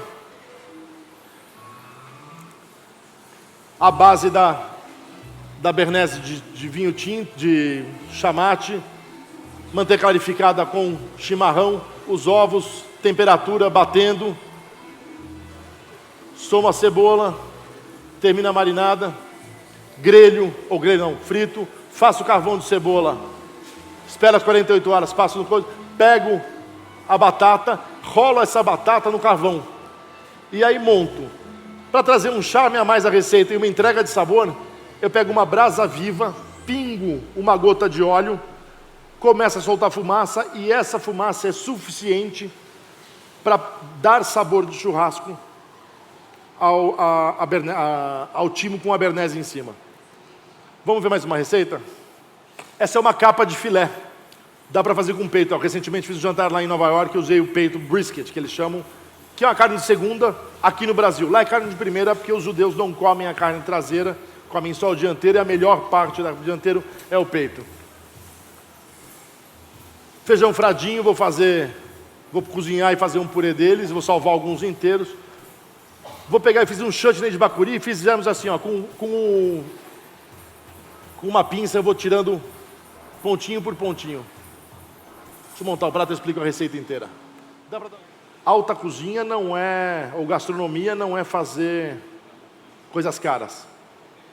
a base da bernese de vinho tinto, de chamate, manteiga clarificada com chimarrão, os ovos, temperatura batendo, soma a cebola, termina a marinada, frito, faço o carvão de cebola, espero as 48 horas, passo no coisa, pego a batata, rolo essa batata no carvão, e aí monto. Para trazer um charme a mais à receita e uma entrega de sabor, eu pego uma brasa viva, pingo uma gota de óleo, começa a soltar fumaça, e essa fumaça é suficiente para dar sabor de churrasco ao timo com a bernese em cima. Vamos ver mais uma receita? Essa é uma capa de filé. Dá para fazer com peito. Recentemente fiz um jantar lá em Nova York e usei o peito brisket, que eles chamam, que é uma carne de segunda aqui no Brasil. Lá é carne de primeira porque os judeus não comem a carne traseira, comem só o dianteiro, e a melhor parte do dianteiro é o peito. Feijão fradinho, vou cozinhar e fazer um purê deles, vou salvar alguns inteiros. Vou pegar e fiz um chutney de bacuri, fizemos assim, ó, com uma pinça eu vou tirando pontinho por pontinho. Deixa eu montar o prato e explico a receita inteira. Alta cozinha não é, ou gastronomia não é fazer coisas caras.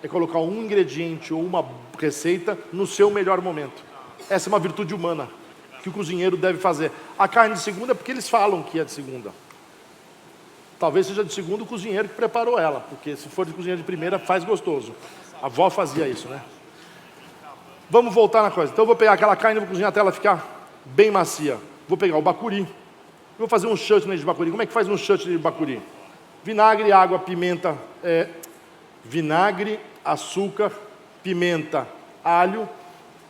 É colocar um ingrediente ou uma receita no seu melhor momento. Essa é uma virtude humana que o cozinheiro deve fazer. A carne de segunda é porque eles falam que é de segunda. Talvez seja de segunda o cozinheiro que preparou ela, porque se for de cozinheiro de primeira, faz gostoso. A avó fazia isso, né? Vamos voltar na coisa. Então eu vou pegar aquela carne e vou cozinhar até ela ficar bem macia. Vou pegar o bacuri. Vou fazer um chutney de bacuri. Como é que faz um chutney de bacuri? Vinagre, água, pimenta, vinagre, açúcar, pimenta, alho.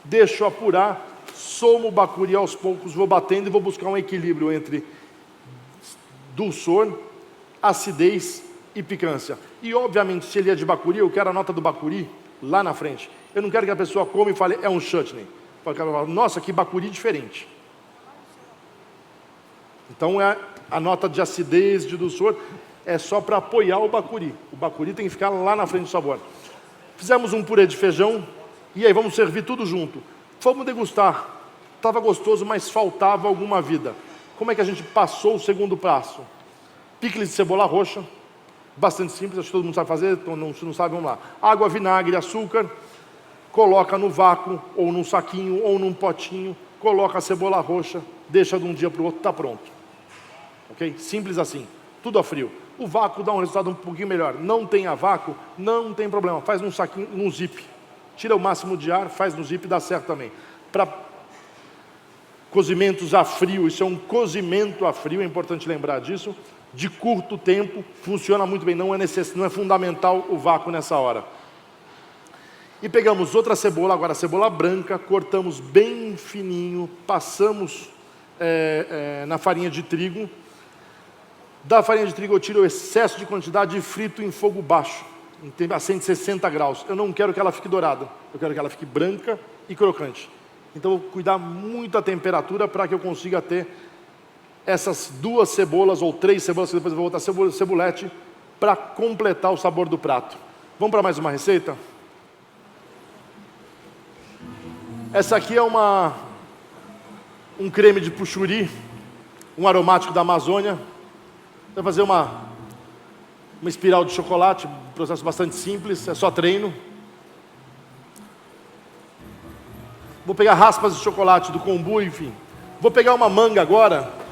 Deixo apurar, somo o bacuri aos poucos, vou batendo e vou buscar um equilíbrio entre dulçor, acidez e picância. E obviamente, se ele é de bacuri, eu quero a nota do bacuri lá na frente. Eu não quero que a pessoa come e fale, é um chutney. Nossa, que bacuri diferente. Então a nota de acidez, de dulçor, é só para apoiar o bacuri. O bacuri tem que ficar lá na frente do sabor. Fizemos um purê de feijão, e aí vamos servir tudo junto. Vamos degustar. Estava gostoso, mas faltava alguma vida. Como é que a gente passou o segundo passo? Picles de cebola roxa, bastante simples, acho que todo mundo sabe fazer, então se não sabe, vamos lá. Água, vinagre, açúcar, coloca no vácuo, ou num saquinho, ou num potinho, coloca a cebola roxa, deixa de um dia para o outro, está pronto. Ok? Simples assim, tudo a frio. O vácuo dá um resultado um pouquinho melhor. Não tem a vácuo, não tem problema, faz num saquinho, num zip. Tira o máximo de ar, faz no zip e dá certo também. Para cozimentos a frio, isso é um cozimento a frio, é importante lembrar disso. De curto tempo, funciona muito bem, não é fundamental o vácuo nessa hora. E pegamos outra cebola, agora a cebola branca, cortamos bem fininho, passamos na farinha de trigo. Da farinha de trigo eu tiro o excesso de quantidade e frito em fogo baixo, a 160 graus. Eu não quero que ela fique dourada, eu quero que ela fique branca e crocante. Então eu vou cuidar muito da temperatura para que eu consiga ter essas 2 cebolas ou 3 cebolas, que depois eu vou botar cebolete, para completar o sabor do prato. Vamos para mais uma receita? Essa aqui é um creme de puxuri, um aromático da Amazônia. Vai fazer uma espiral de chocolate, um processo bastante simples, é só treino. Vou pegar raspas de chocolate do kombu, enfim. Vou pegar uma manga agora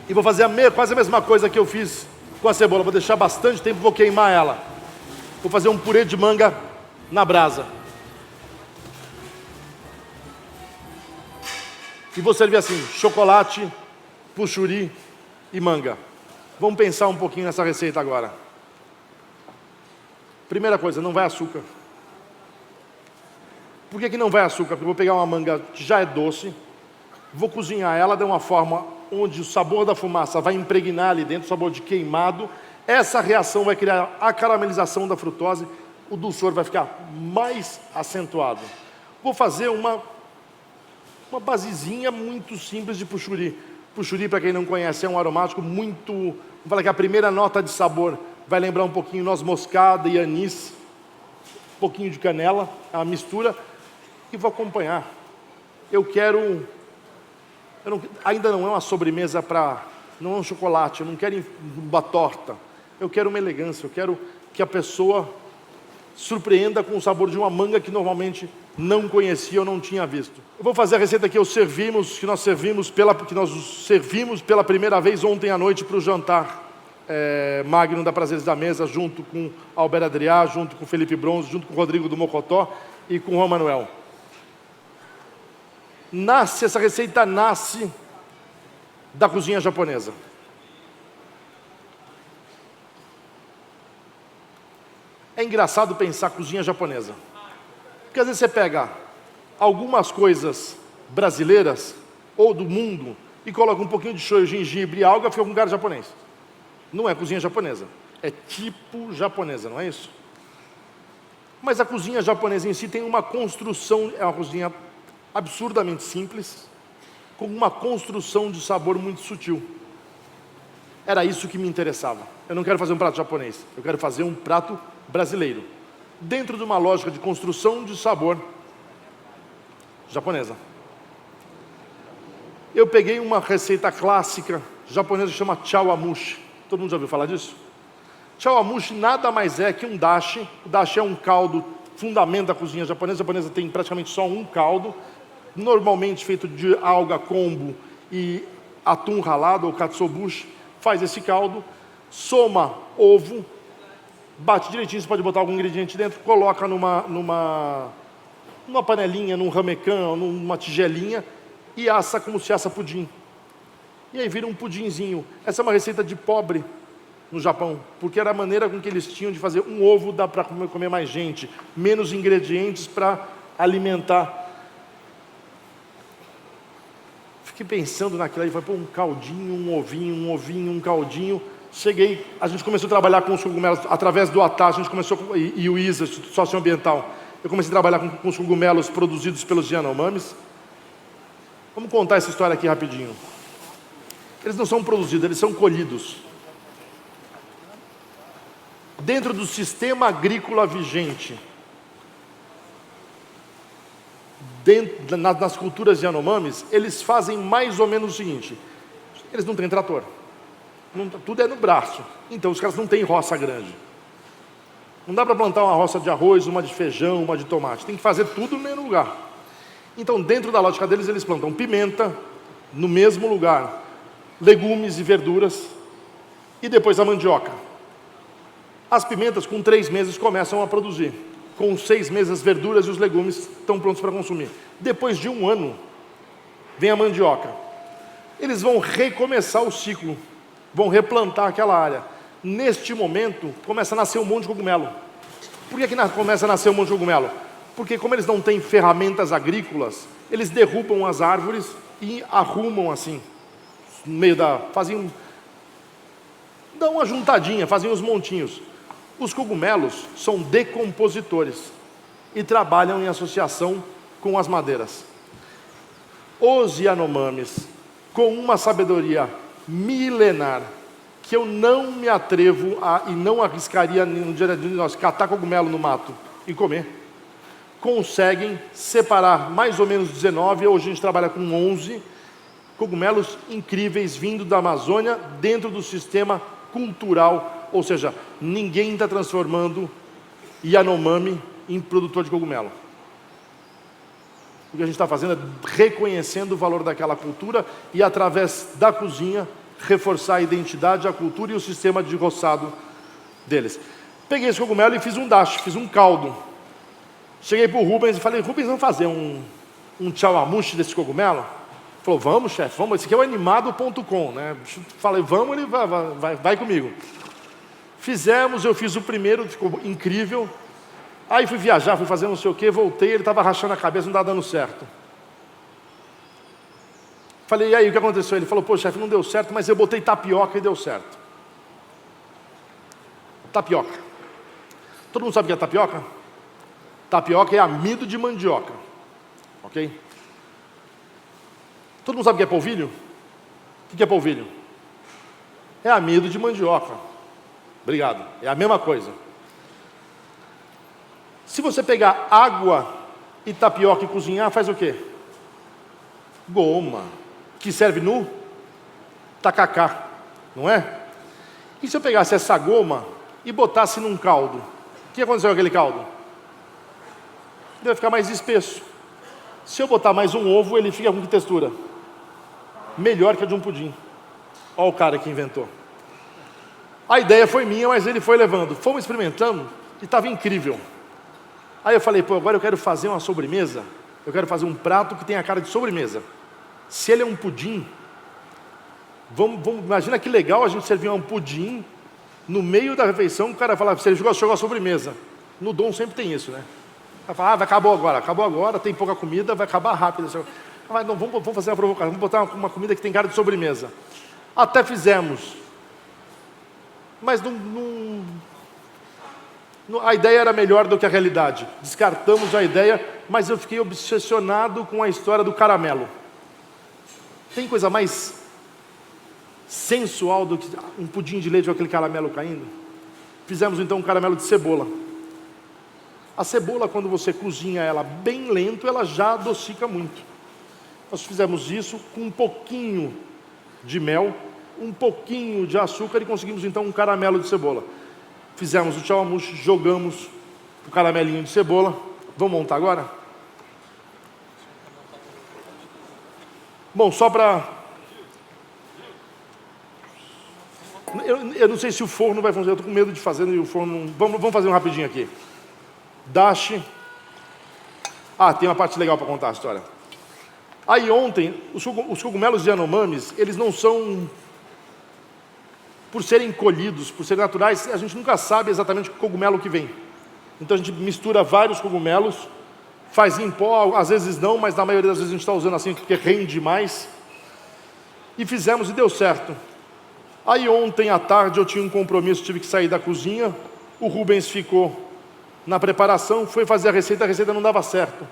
e vou fazer quase a mesma coisa que eu fiz com a cebola. Vou deixar bastante tempo, vou queimar ela. Vou fazer um purê de manga na brasa. E vou servir assim, chocolate, puxuri e manga. Vamos pensar um pouquinho nessa receita agora. Primeira coisa, não vai açúcar. Por que não vai açúcar? Porque eu vou pegar uma manga que já é doce, vou cozinhar ela de uma forma onde o sabor da fumaça vai impregnar ali dentro, o sabor de queimado. Essa reação vai criar a caramelização da frutose, o dulçor vai ficar mais acentuado. Vou fazer uma basezinha muito simples de puxuri. Puxuri, para quem não conhece, é um aromático muito... Vamos falar que a primeira nota de sabor vai lembrar um pouquinho noz moscada e anis, um pouquinho de canela, é uma mistura, e vou acompanhar. Ainda não é uma sobremesa não é um chocolate, eu não quero uma torta, eu quero uma elegância, eu quero que a pessoa surpreenda com o sabor de uma manga que normalmente não conhecia ou não tinha visto. Eu vou fazer a receita que nós servimos pela primeira vez ontem à noite para o jantar magno da Prazeres da Mesa, junto com Albert Adrià, junto com Felipe Bronze, junto com Rodrigo do Mocotó e com Juan Manuel. Essa receita nasce da cozinha japonesa. É engraçado pensar cozinha japonesa. Porque às vezes você pega algumas coisas brasileiras ou do mundo e coloca um pouquinho de shoyu, gengibre e alga, fica com cara japonês. Não é cozinha japonesa, é tipo japonesa, não é isso? Mas a cozinha japonesa em si tem uma construção, é uma cozinha absurdamente simples, com uma construção de sabor muito sutil. Era isso que me interessava. Eu não quero fazer um prato japonês, eu quero fazer um prato brasileiro, dentro de uma lógica de construção de sabor japonesa. Eu peguei uma receita clássica japonesa que chama chawamushi. Todo mundo já ouviu falar disso? Chawamushi nada mais é que um dashi. O dashi é um caldo, fundamento da cozinha japonesa. A japonesa tem praticamente só um caldo, normalmente feito de alga kombu e atum ralado ou katsuobushi. Faz esse caldo, soma ovo, bate direitinho, você pode botar algum ingrediente dentro, coloca numa panelinha, num ramecan, numa tigelinha e assa como se assa pudim. E aí vira um pudinzinho. Essa é uma receita de pobre no Japão, porque era a maneira com que eles tinham de fazer um ovo, dá para comer mais gente, menos ingredientes para alimentar. Fiquei pensando naquilo aí, falei, pô, um caldinho, um caldinho. Cheguei, a gente começou a trabalhar com os cogumelos, através do ATA, a gente começou, e o ISA, Instituto Socioambiental, eu comecei a trabalhar com os cogumelos produzidos pelos Yanomamis. Vamos contar essa história aqui rapidinho. Eles não são produzidos, eles são colhidos. Dentro do sistema agrícola vigente, nas culturas Yanomamis, eles fazem mais ou menos o seguinte: eles não têm trator, tudo é no braço, então os caras não têm roça grande. Não dá para plantar uma roça de arroz, uma de feijão, uma de tomate, tem que fazer tudo no mesmo lugar. Então, dentro da lógica deles, eles plantam pimenta no mesmo lugar, legumes e verduras, e depois a mandioca. As pimentas, com 3 meses, começam a produzir. Com 6 meses, as verduras e os legumes estão prontos para consumir. Depois de 1 ano, vem a mandioca. Eles vão recomeçar o ciclo, vão replantar aquela área. Neste momento, começa a nascer um monte de cogumelo. Por que começa a nascer um monte de cogumelo? Porque como eles não têm ferramentas agrícolas, eles derrubam as árvores e arrumam assim, no meio dão uma juntadinha, fazem uns montinhos. Os cogumelos são decompositores e trabalham em associação com as madeiras. Os Yanomamis, com uma sabedoria milenar, que eu não me atrevo e não arriscaria no dia de nós catar cogumelo no mato e comer, conseguem separar mais ou menos 19, hoje a gente trabalha com 11, cogumelos incríveis vindo da Amazônia dentro do sistema cultural, ou seja, ninguém está transformando Yanomami em produtor de cogumelo. O que a gente está fazendo é reconhecendo o valor daquela cultura e através da cozinha reforçar a identidade, a cultura e o sistema de roçado deles. Peguei esse cogumelo e fiz um dashi, fiz um caldo. Cheguei para o Rubens e falei, Rubens, vamos fazer um chawamushi desse cogumelo? Ele falou, vamos, chefe, vamos. Esse aqui é o animado.com, né? Falei, vamos, ele vai comigo. Fizemos, eu fiz o primeiro, ficou incrível. Aí fui viajar, fui fazer não sei o quê, voltei, ele estava rachando a cabeça, não estava dando certo. Falei, e aí, o que aconteceu? Ele falou, pô, chefe, não deu certo, mas eu botei tapioca e deu certo. Tapioca. Todo mundo sabe o que é tapioca? Tapioca é amido de mandioca. Ok? Todo mundo sabe o que é polvilho? O que é polvilho? É amido de mandioca. Obrigado. É a mesma coisa. Se você pegar água e tapioca e cozinhar, faz o quê? Goma. Que serve no tacacá, não é? E se eu pegasse essa goma e botasse num caldo? O que aconteceu com aquele caldo? Ele vai ficar mais espesso. Se eu botar mais um ovo, ele fica com que textura? Melhor que a de um pudim. Olha o cara que inventou. A ideia foi minha, mas ele foi levando. Fomos experimentando e estava incrível. Aí eu falei, pô, agora eu quero fazer uma sobremesa. Eu quero fazer um prato que tenha a cara de sobremesa. Se ele é um pudim, imagina que legal a gente servir um pudim no meio da refeição, o cara fala, você chegou a sobremesa. No Dom sempre tem isso, né? Vai falar, acabou agora, tem pouca comida, vai acabar rápido. Mas não, vamos fazer uma provocação, vamos botar uma comida que tem cara de sobremesa. Até fizemos. Mas a ideia era melhor do que a realidade. Descartamos a ideia, mas eu fiquei obsessionado com a história do caramelo. Tem coisa mais sensual do que um pudim de leite com aquele caramelo caindo? Fizemos então um caramelo de cebola. A cebola, quando você cozinha ela bem lento, ela já adocica muito. Nós fizemos isso com um pouquinho de mel, um pouquinho de açúcar e conseguimos então um caramelo de cebola. Fizemos o chawanmushi, jogamos o caramelinho de cebola. Vamos montar agora? Bom, só para... Eu não sei se o forno vai funcionar, eu estou com medo de fazer e o forno... Vamos fazer um rapidinho aqui. Dashi. Tem uma parte legal para contar a história. Aí ontem, os cogumelos de Yanomamis, eles não são... Por serem colhidos, por serem naturais, a gente nunca sabe exatamente o cogumelo que vem. Então a gente mistura vários cogumelos, faz em pó, às vezes não, mas na maioria das vezes a gente está usando assim porque rende mais. E fizemos e deu certo. Aí ontem à tarde eu tinha um compromisso, tive que sair da cozinha, o Rubens ficou na preparação, foi fazer a receita não dava certo.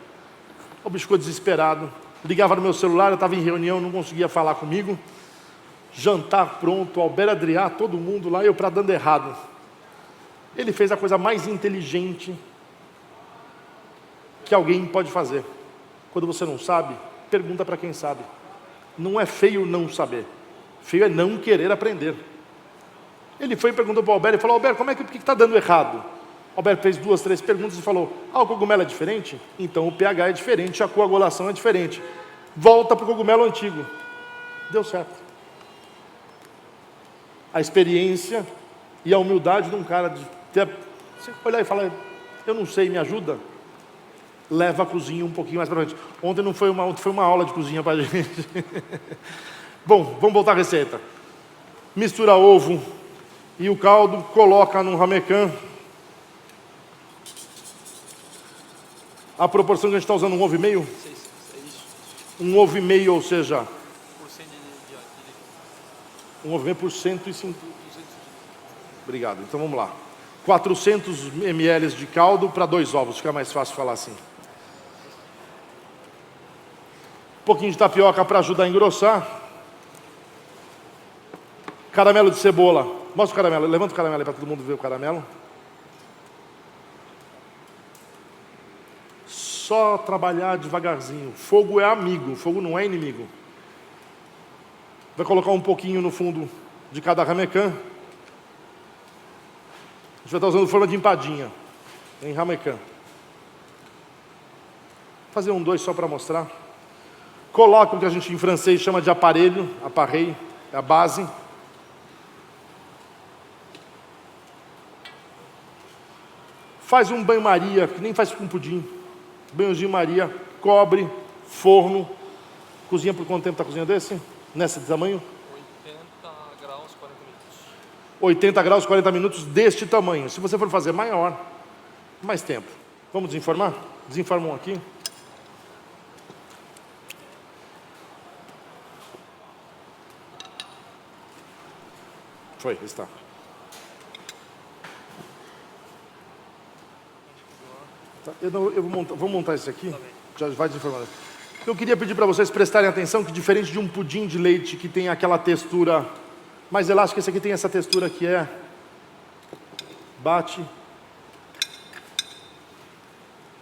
O bicho ficou desesperado, ligava no meu celular, eu estava em reunião, não conseguia falar comigo. Jantar pronto, Albert Adriá, todo mundo lá, eu para dando errado. Ele fez a coisa mais inteligente que alguém pode fazer. Quando você não sabe, pergunta para quem sabe. Não é feio não saber, feio é não querer aprender. Ele foi e perguntou para o Albert, e falou: Albert, por que está dando errado? Albert fez 2, 3 perguntas e falou: o cogumelo é diferente? Então o pH é diferente, a coagulação é diferente. Volta para o cogumelo antigo. Deu certo. A experiência e a humildade de um cara de ter, você olhar e falar: eu não sei, me ajuda? Leva a cozinha um pouquinho mais para frente. Ontem não foi uma aula de cozinha para a gente. Bom, vamos voltar à receita. Mistura ovo e o caldo, coloca num ramecan. A proporção que a gente está usando, 1 ovo e meio? 1 ovo e meio, ou seja... 1 ovo e meio por 105. Obrigado, então vamos lá. 400 ml de caldo para 2 ovos, fica mais fácil falar assim. Um pouquinho de tapioca para ajudar a engrossar. Caramelo de cebola. Mostra o caramelo, levanta o caramelo aí para todo mundo ver o caramelo. Só trabalhar devagarzinho. Fogo é amigo, fogo não é inimigo. Vai colocar um pouquinho no fundo de cada ramecan. A gente vai estar usando forma de empadinha em ramecan. Fazer 1, 2 só para mostrar. Coloca o que a gente em francês chama de aparelho, appareil, é a base. Faz um banho-maria, que nem faz com pudim. Banhozinho-maria, cobre, forno. Cozinha por quanto tempo está cozinhando esse? Nesse tamanho? 80 graus, 40 minutos. 80 graus, 40 minutos deste tamanho. Se você for fazer maior, mais tempo. Vamos desenformar? Desenforma um aqui. Foi, está. Tá, eu vou montar esse aqui. Já vai desenformando. Eu queria pedir para vocês prestarem atenção que, diferente de um pudim de leite que tem aquela textura mais elástica, esse aqui tem essa textura que é... Bate.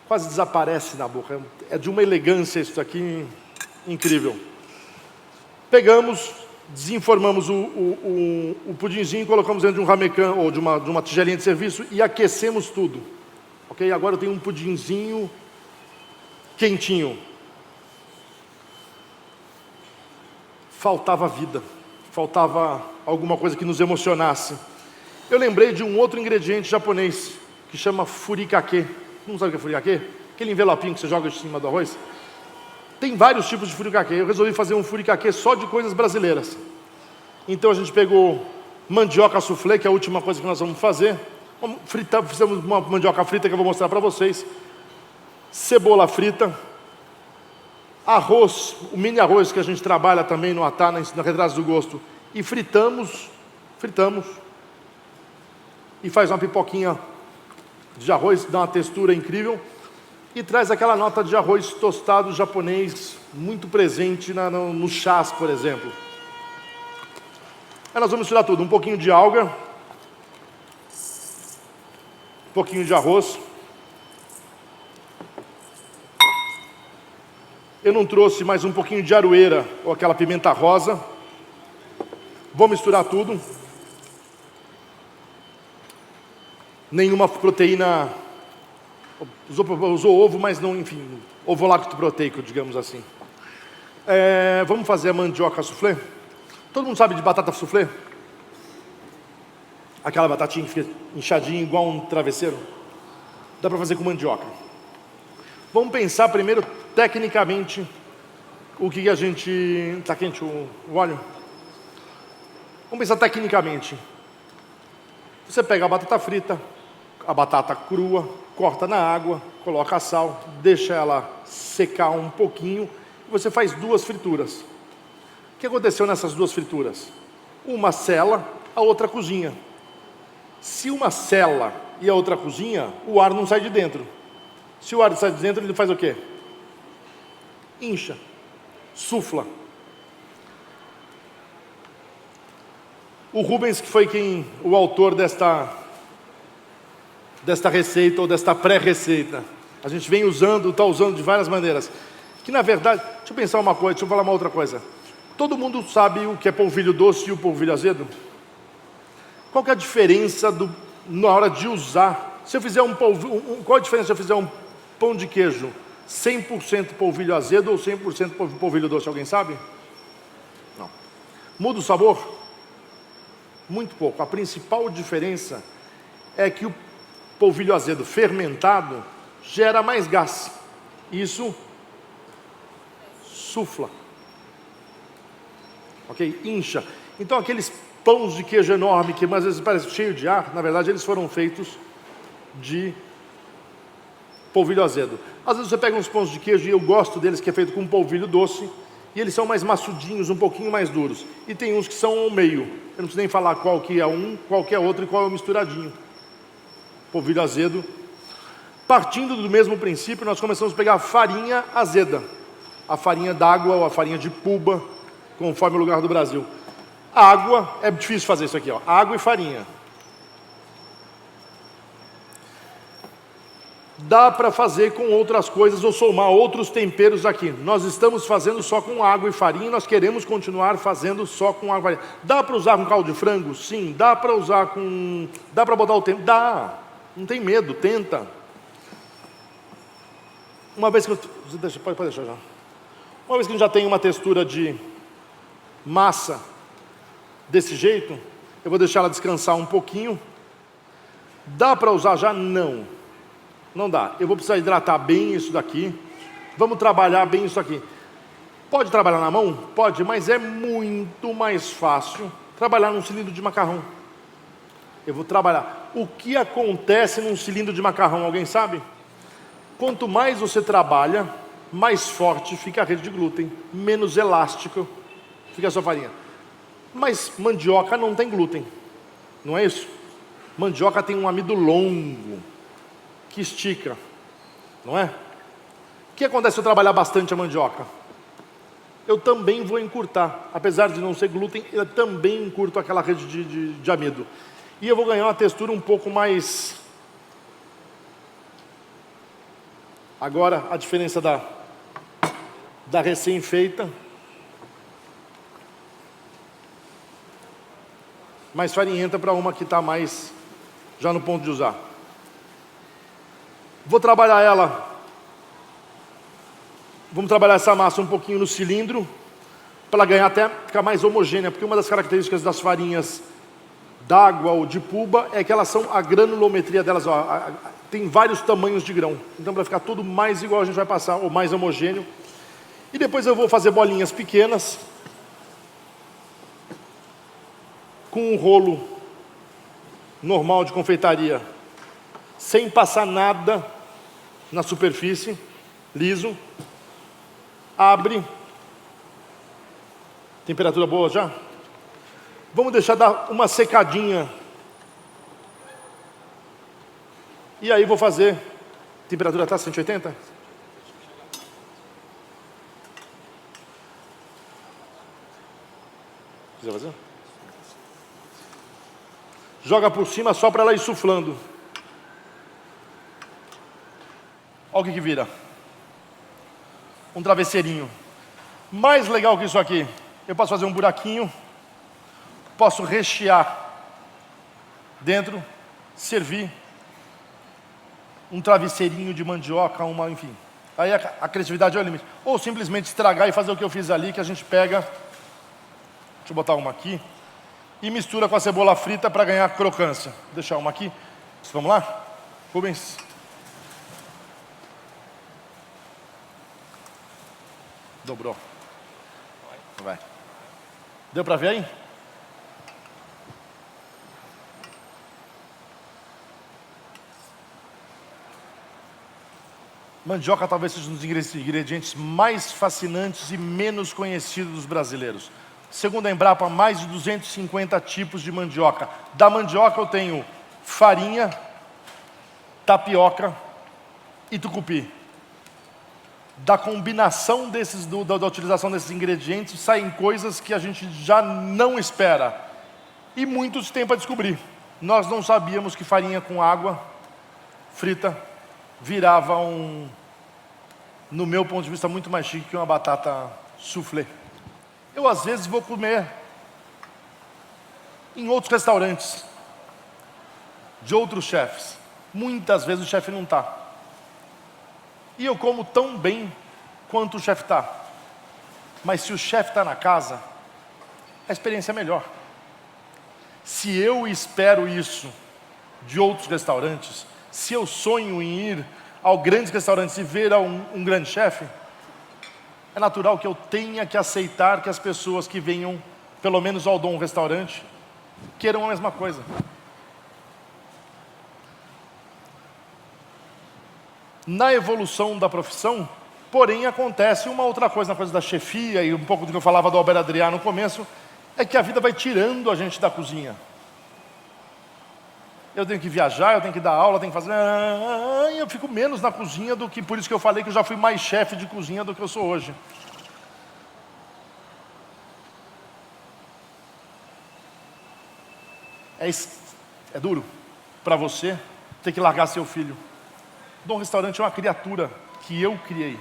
Quase desaparece na boca. É de uma elegância isso aqui incrível. Pegamos, desenformamos o pudinzinho, colocamos dentro de um ramecan ou de uma tigelinha de serviço e aquecemos tudo. Ok? Agora eu tenho um pudinzinho quentinho. Faltava vida, faltava alguma coisa que nos emocionasse. Eu lembrei de um outro ingrediente japonês que chama furikake. Não sabe o que é furikake? Aquele envelopinho que você joga em cima do arroz. Tem vários tipos de furikake. Eu resolvi fazer um furikake só de coisas brasileiras. Então a gente pegou mandioca soufflé, que é a última coisa que nós vamos fazer. Fizemos uma mandioca frita que eu vou mostrar para vocês. Cebola frita. Arroz, o mini arroz que a gente trabalha também no Atá, na Retratos do Gosto. E fritamos. E faz uma pipoquinha de arroz, dá uma textura incrível. E traz aquela nota de arroz tostado japonês, muito presente nos chás, por exemplo. Aí nós vamos misturar tudo, um pouquinho de alga, um pouquinho de arroz. Eu não trouxe mais um pouquinho de aroeira, ou aquela pimenta rosa. Vou misturar tudo. Nenhuma proteína, usou ovo, mas não, enfim, ovo lactoproteico, digamos assim. Vamos fazer a mandioca soufflé? Todo mundo sabe de batata soufflé? Aquela batatinha que fica inchadinha igual um travesseiro? Dá para fazer com mandioca. Vamos pensar primeiro, tecnicamente, o que a gente... Está quente o óleo? Vamos pensar tecnicamente. Você pega a batata frita, a batata crua, corta na água, coloca a sal, deixa ela secar um pouquinho, e você faz 2 frituras. O que aconteceu nessas 2 frituras? Uma sela, a outra cozinha. Se uma sela e a outra cozinha, o ar não sai de dentro. Se o ar sai de dentro, ele faz o quê? Incha, sufla. O Rubens, que foi o autor desta receita, ou desta pré-receita, a gente vem está usando de várias maneiras. Que na verdade, deixa eu pensar uma coisa, deixa eu falar uma outra coisa. Todo mundo sabe o que é polvilho doce e o polvilho azedo? Qual que é a diferença na hora de usar? Se eu fizer qual a diferença se eu fizer um pão de queijo 100% polvilho azedo ou 100% polvilho doce? Alguém sabe? Não. Muda o sabor? Muito pouco. A principal diferença é que o polvilho azedo fermentado gera mais gás. Isso sufla. Ok? Incha. Então aqueles pães de queijo enorme que às vezes parecem cheio de ar, na verdade eles foram feitos de polvilho azedo. Às vezes você pega uns pães de queijo, e eu gosto deles, que é feito com polvilho doce, e eles são mais maçudinhos, um pouquinho mais duros. E tem uns que são ao meio. Eu não preciso nem falar qual que é um, qual que é outro e qual é o misturadinho. Polvilho azedo. Partindo do mesmo princípio, nós começamos a pegar a farinha azeda. A farinha d'água ou a farinha de puba, conforme o lugar do Brasil. A água, é difícil fazer isso aqui, ó. Água e farinha. Dá para fazer com outras coisas ou somar outros temperos aqui. Nós estamos fazendo só com água e farinha e nós queremos continuar fazendo só com água e farinha. Dá para usar com caldo de frango? Sim. Dá para usar com... Dá para botar o tempo? Dá. Não tem medo, tenta. Uma vez que eu... Pode deixar já. Uma vez que a gente já tem uma textura de massa desse jeito, eu vou deixar ela descansar um pouquinho. Dá para usar já? Não. Não dá. Eu vou precisar hidratar bem isso daqui. Vamos trabalhar bem isso aqui. Pode trabalhar na mão? Pode, mas é muito mais fácil trabalhar num cilindro de macarrão. Eu vou trabalhar. O que acontece num cilindro de macarrão, alguém sabe? Quanto mais você trabalha, mais forte fica a rede de glúten, menos elástico fica a sua farinha. Mas mandioca não tem glúten, não é isso? Mandioca tem um amido longo, que estica, não é? O que acontece se eu trabalhar bastante a mandioca? Eu também vou encurtar, apesar de não ser glúten, eu também encurto aquela rede de amido. E eu vou ganhar uma textura um pouco mais... Agora, a diferença da recém-feita, mais farinhenta para uma que está mais já no ponto de usar. Vou trabalhar ela, vamos trabalhar essa massa um pouquinho no cilindro, para ganhar até ficar mais homogênea, porque uma das características das farinhas d'água ou de puba é que elas são, a granulometria delas, ó, tem vários tamanhos de grão, então para ficar tudo mais igual a gente vai passar, ou mais homogêneo. E depois eu vou fazer bolinhas pequenas, com um rolo normal de confeitaria, sem passar nada na superfície, liso. Abre. Temperatura boa já? Vamos deixar dar uma secadinha. E aí vou fazer... Temperatura está 180? Quer fazer? Joga por cima só para ela ir suflando. Olha o que vira. Um travesseirinho. Mais legal que isso aqui, eu posso fazer um buraquinho, posso rechear dentro, servir um travesseirinho de mandioca, enfim. Aí a criatividade é o limite. Ou simplesmente estragar e fazer o que eu fiz ali, que a gente pega, deixa eu botar uma aqui, e mistura com a cebola frita para ganhar crocância. Vou deixar uma aqui. Vamos lá? Rubens. Dobrou. Vai. Deu para ver aí? Mandioca talvez seja um dos ingredientes mais fascinantes e menos conhecidos dos brasileiros. Segundo a Embrapa, mais de 250 tipos de mandioca. Da mandioca eu tenho farinha, tapioca e tucupi. Da combinação da utilização desses ingredientes, saem coisas que a gente já não espera. E muitos têm para descobrir. Nós não sabíamos que farinha com água frita virava no meu ponto de vista, muito mais chique que uma batata soufflé. Eu às vezes vou comer em outros restaurantes, de outros chefes. Muitas vezes o chefe não está. E eu como tão bem quanto o chefe está. Mas se o chefe está na casa, a experiência é melhor. Se eu espero isso de outros restaurantes, se eu sonho em ir a grandes restaurantes e ver um grande chefe, é natural que eu tenha que aceitar que as pessoas que venham, pelo menos ao Dom Restaurante, queiram a mesma coisa. Na evolução da profissão, porém, acontece uma outra coisa, na coisa da chefia, e um pouco do que eu falava do Albert Adrià no começo, é que a vida vai tirando a gente da cozinha. Eu tenho que viajar, eu tenho que dar aula, eu tenho que fazer... eu fico menos na cozinha do que... Por isso que eu falei que eu já fui mais chefe de cozinha do que eu sou hoje. É duro para você ter que largar seu filho. Dom Restaurante é uma criatura que eu criei.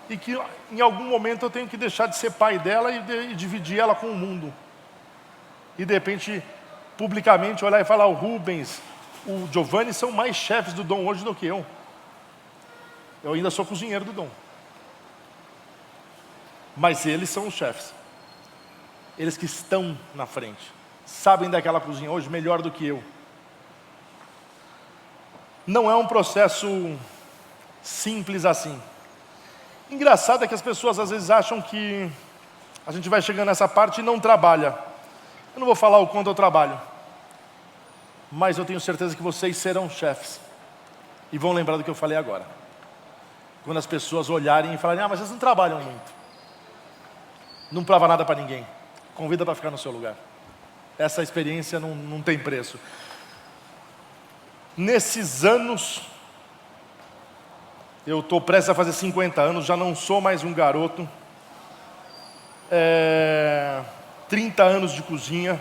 E que em algum momento eu tenho que deixar de ser pai dela e dividir ela com o mundo. E de repente, publicamente, olhar e falar: o Rubens, o Giovanni são mais chefes do Dom hoje do que eu. Eu ainda sou cozinheiro do Dom. Mas eles são os chefes. Eles que estão na frente. Sabem daquela cozinha hoje melhor do que eu. Não é um processo simples assim. Engraçado é que as pessoas às vezes acham que a gente vai chegando nessa parte e não trabalha. Eu não vou falar o quanto eu trabalho, mas eu tenho certeza que vocês serão chefes e vão lembrar do que eu falei agora. Quando as pessoas olharem e falarem: ah, mas vocês não trabalham muito, não prova nada para ninguém, convida para ficar no seu lugar. Essa experiência não tem preço. Nesses anos, eu estou prestes a fazer 50 anos, já não sou mais um garoto. 30 anos de cozinha,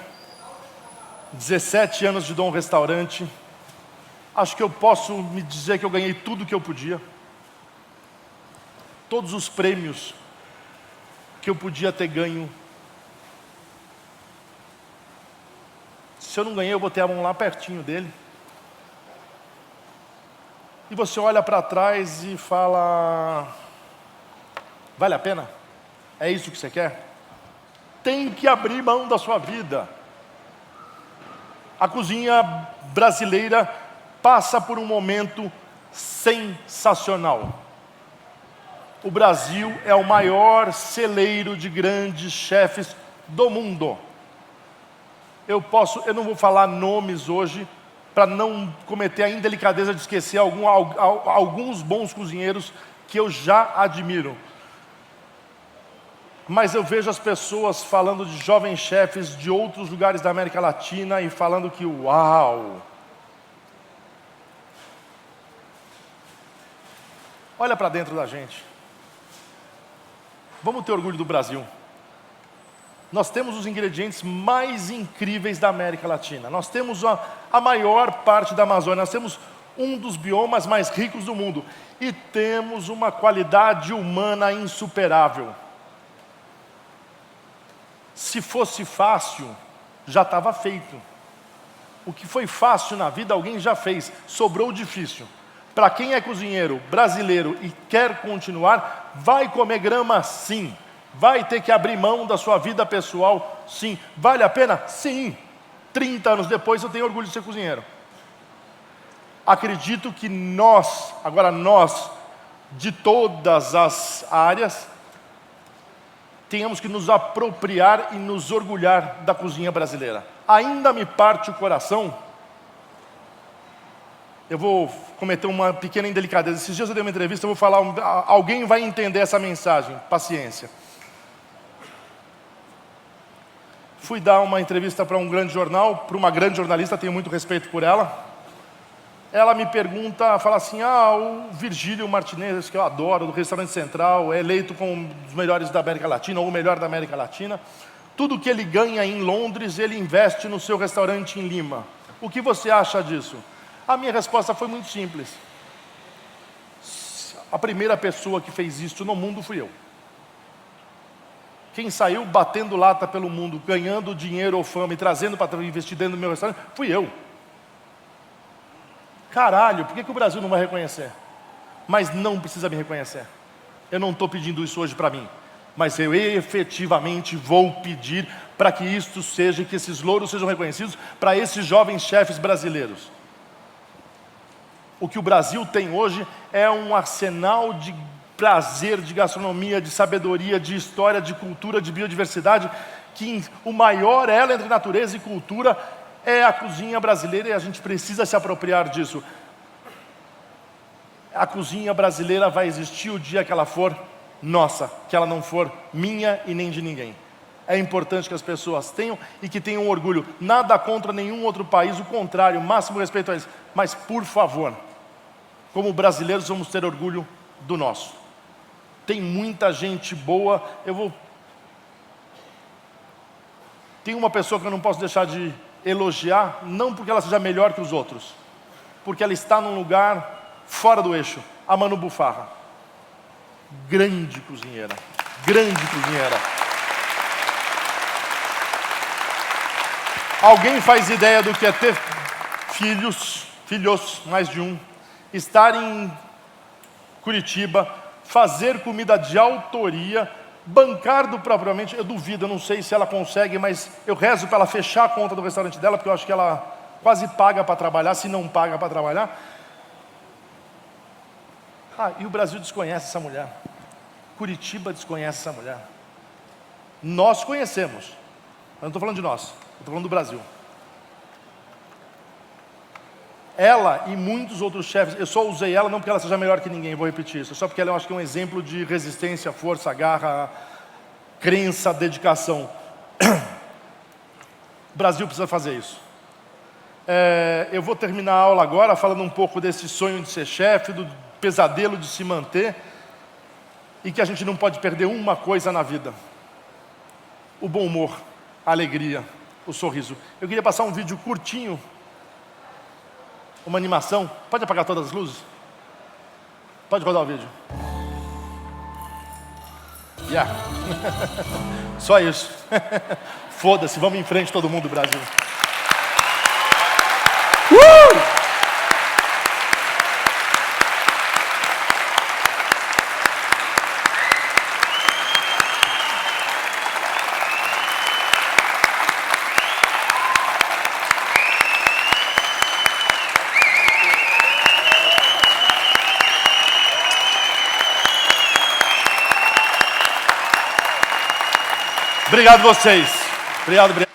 17 anos de Dom Restaurante. Acho que eu posso me dizer que eu ganhei tudo que eu podia. Todos os prêmios que eu podia ter ganho. Se eu não ganhei, eu botei a mão lá pertinho dele. E você olha para trás e fala: vale a pena? É isso que você quer? Tem que abrir mão da sua vida. A cozinha brasileira passa por um momento sensacional. O Brasil é o maior celeiro de grandes chefes do mundo. Eu não vou falar nomes hoje, para não cometer a indelicadeza de esquecer alguns bons cozinheiros que eu já admiro. Mas eu vejo as pessoas falando de jovens chefes de outros lugares da América Latina e falando que uau! Olha para dentro da gente. Vamos ter orgulho do Brasil. Nós temos os ingredientes mais incríveis da América Latina. Nós temos a maior parte da Amazônia. Nós temos um dos biomas mais ricos do mundo. E temos uma qualidade humana insuperável. Se fosse fácil, já estava feito. O que foi fácil na vida, alguém já fez. Sobrou o difícil. Para quem é cozinheiro brasileiro e quer continuar, vai comer grama sim. Vai ter que abrir mão da sua vida pessoal, sim. Vale a pena? Sim. 30 anos depois eu tenho orgulho de ser cozinheiro. Acredito que nós, de todas as áreas, tenhamos que nos apropriar e nos orgulhar da cozinha brasileira. Ainda me parte o coração. Eu vou cometer uma pequena indelicadeza. Esses dias eu dei uma entrevista, eu vou falar, alguém vai entender essa mensagem, paciência. Fui dar uma entrevista para um grande jornal, para uma grande jornalista, tenho muito respeito por ela. Ela me pergunta, fala assim, o Virgílio Martinez, que eu adoro, do Restaurante Central, é eleito como um dos melhores da América Latina, ou o melhor da América Latina. Tudo que ele ganha em Londres, ele investe no seu restaurante em Lima. O que você acha disso? A minha resposta foi muito simples. A primeira pessoa que fez isso no mundo fui eu. Quem saiu batendo lata pelo mundo, ganhando dinheiro ou fama e trazendo para investir dentro do meu restaurante, fui eu. Caralho, por que o Brasil não vai reconhecer? Mas não precisa me reconhecer. Eu não estou pedindo isso hoje para mim. Mas eu efetivamente vou pedir para que isto seja, que esses louros sejam reconhecidos para esses jovens chefes brasileiros. O que o Brasil tem hoje é um arsenal de prazer, de gastronomia, de sabedoria, de história, de cultura, de biodiversidade, que o maior elo entre natureza e cultura é a cozinha brasileira e a gente precisa se apropriar disso. A cozinha brasileira vai existir o dia que ela for nossa, que ela não for minha e nem de ninguém. É importante que as pessoas tenham e que tenham orgulho. Nada contra nenhum outro país, o contrário, máximo respeito a eles. Mas, por favor, como brasileiros, vamos ter orgulho do nosso. Tem muita gente boa. Tem uma pessoa que eu não posso deixar de elogiar, não porque ela seja melhor que os outros, porque ela está num lugar fora do eixo. A Manu Bufarra. Grande cozinheira. Grande cozinheira. Alguém faz ideia do que é ter filhos, mais de um, estar em Curitiba, fazer comida de autoria, bancar do propriamente, eu duvido, eu não sei se ela consegue, mas eu rezo para ela fechar a conta do restaurante dela, porque eu acho que ela quase paga para trabalhar, se não paga para trabalhar. E o Brasil desconhece essa mulher. Curitiba desconhece essa mulher. Nós conhecemos. Eu não estou falando de nós, eu estou falando do Brasil. Ela e muitos outros chefes, eu só usei ela não porque ela seja melhor que ninguém, vou repetir isso, só porque ela eu acho que é um exemplo de resistência, força, garra, crença, dedicação. O Brasil precisa fazer isso. Eu vou terminar a aula agora falando um pouco desse sonho de ser chefe, do pesadelo de se manter, e que a gente não pode perder uma coisa na vida: o bom humor, a alegria, o sorriso. Eu queria passar um vídeo curtinho, uma animação. Pode apagar todas as luzes? Pode rodar o vídeo. Só isso. Foda-se, vamos em frente todo mundo do Brasil. Obrigado vocês. Obrigado.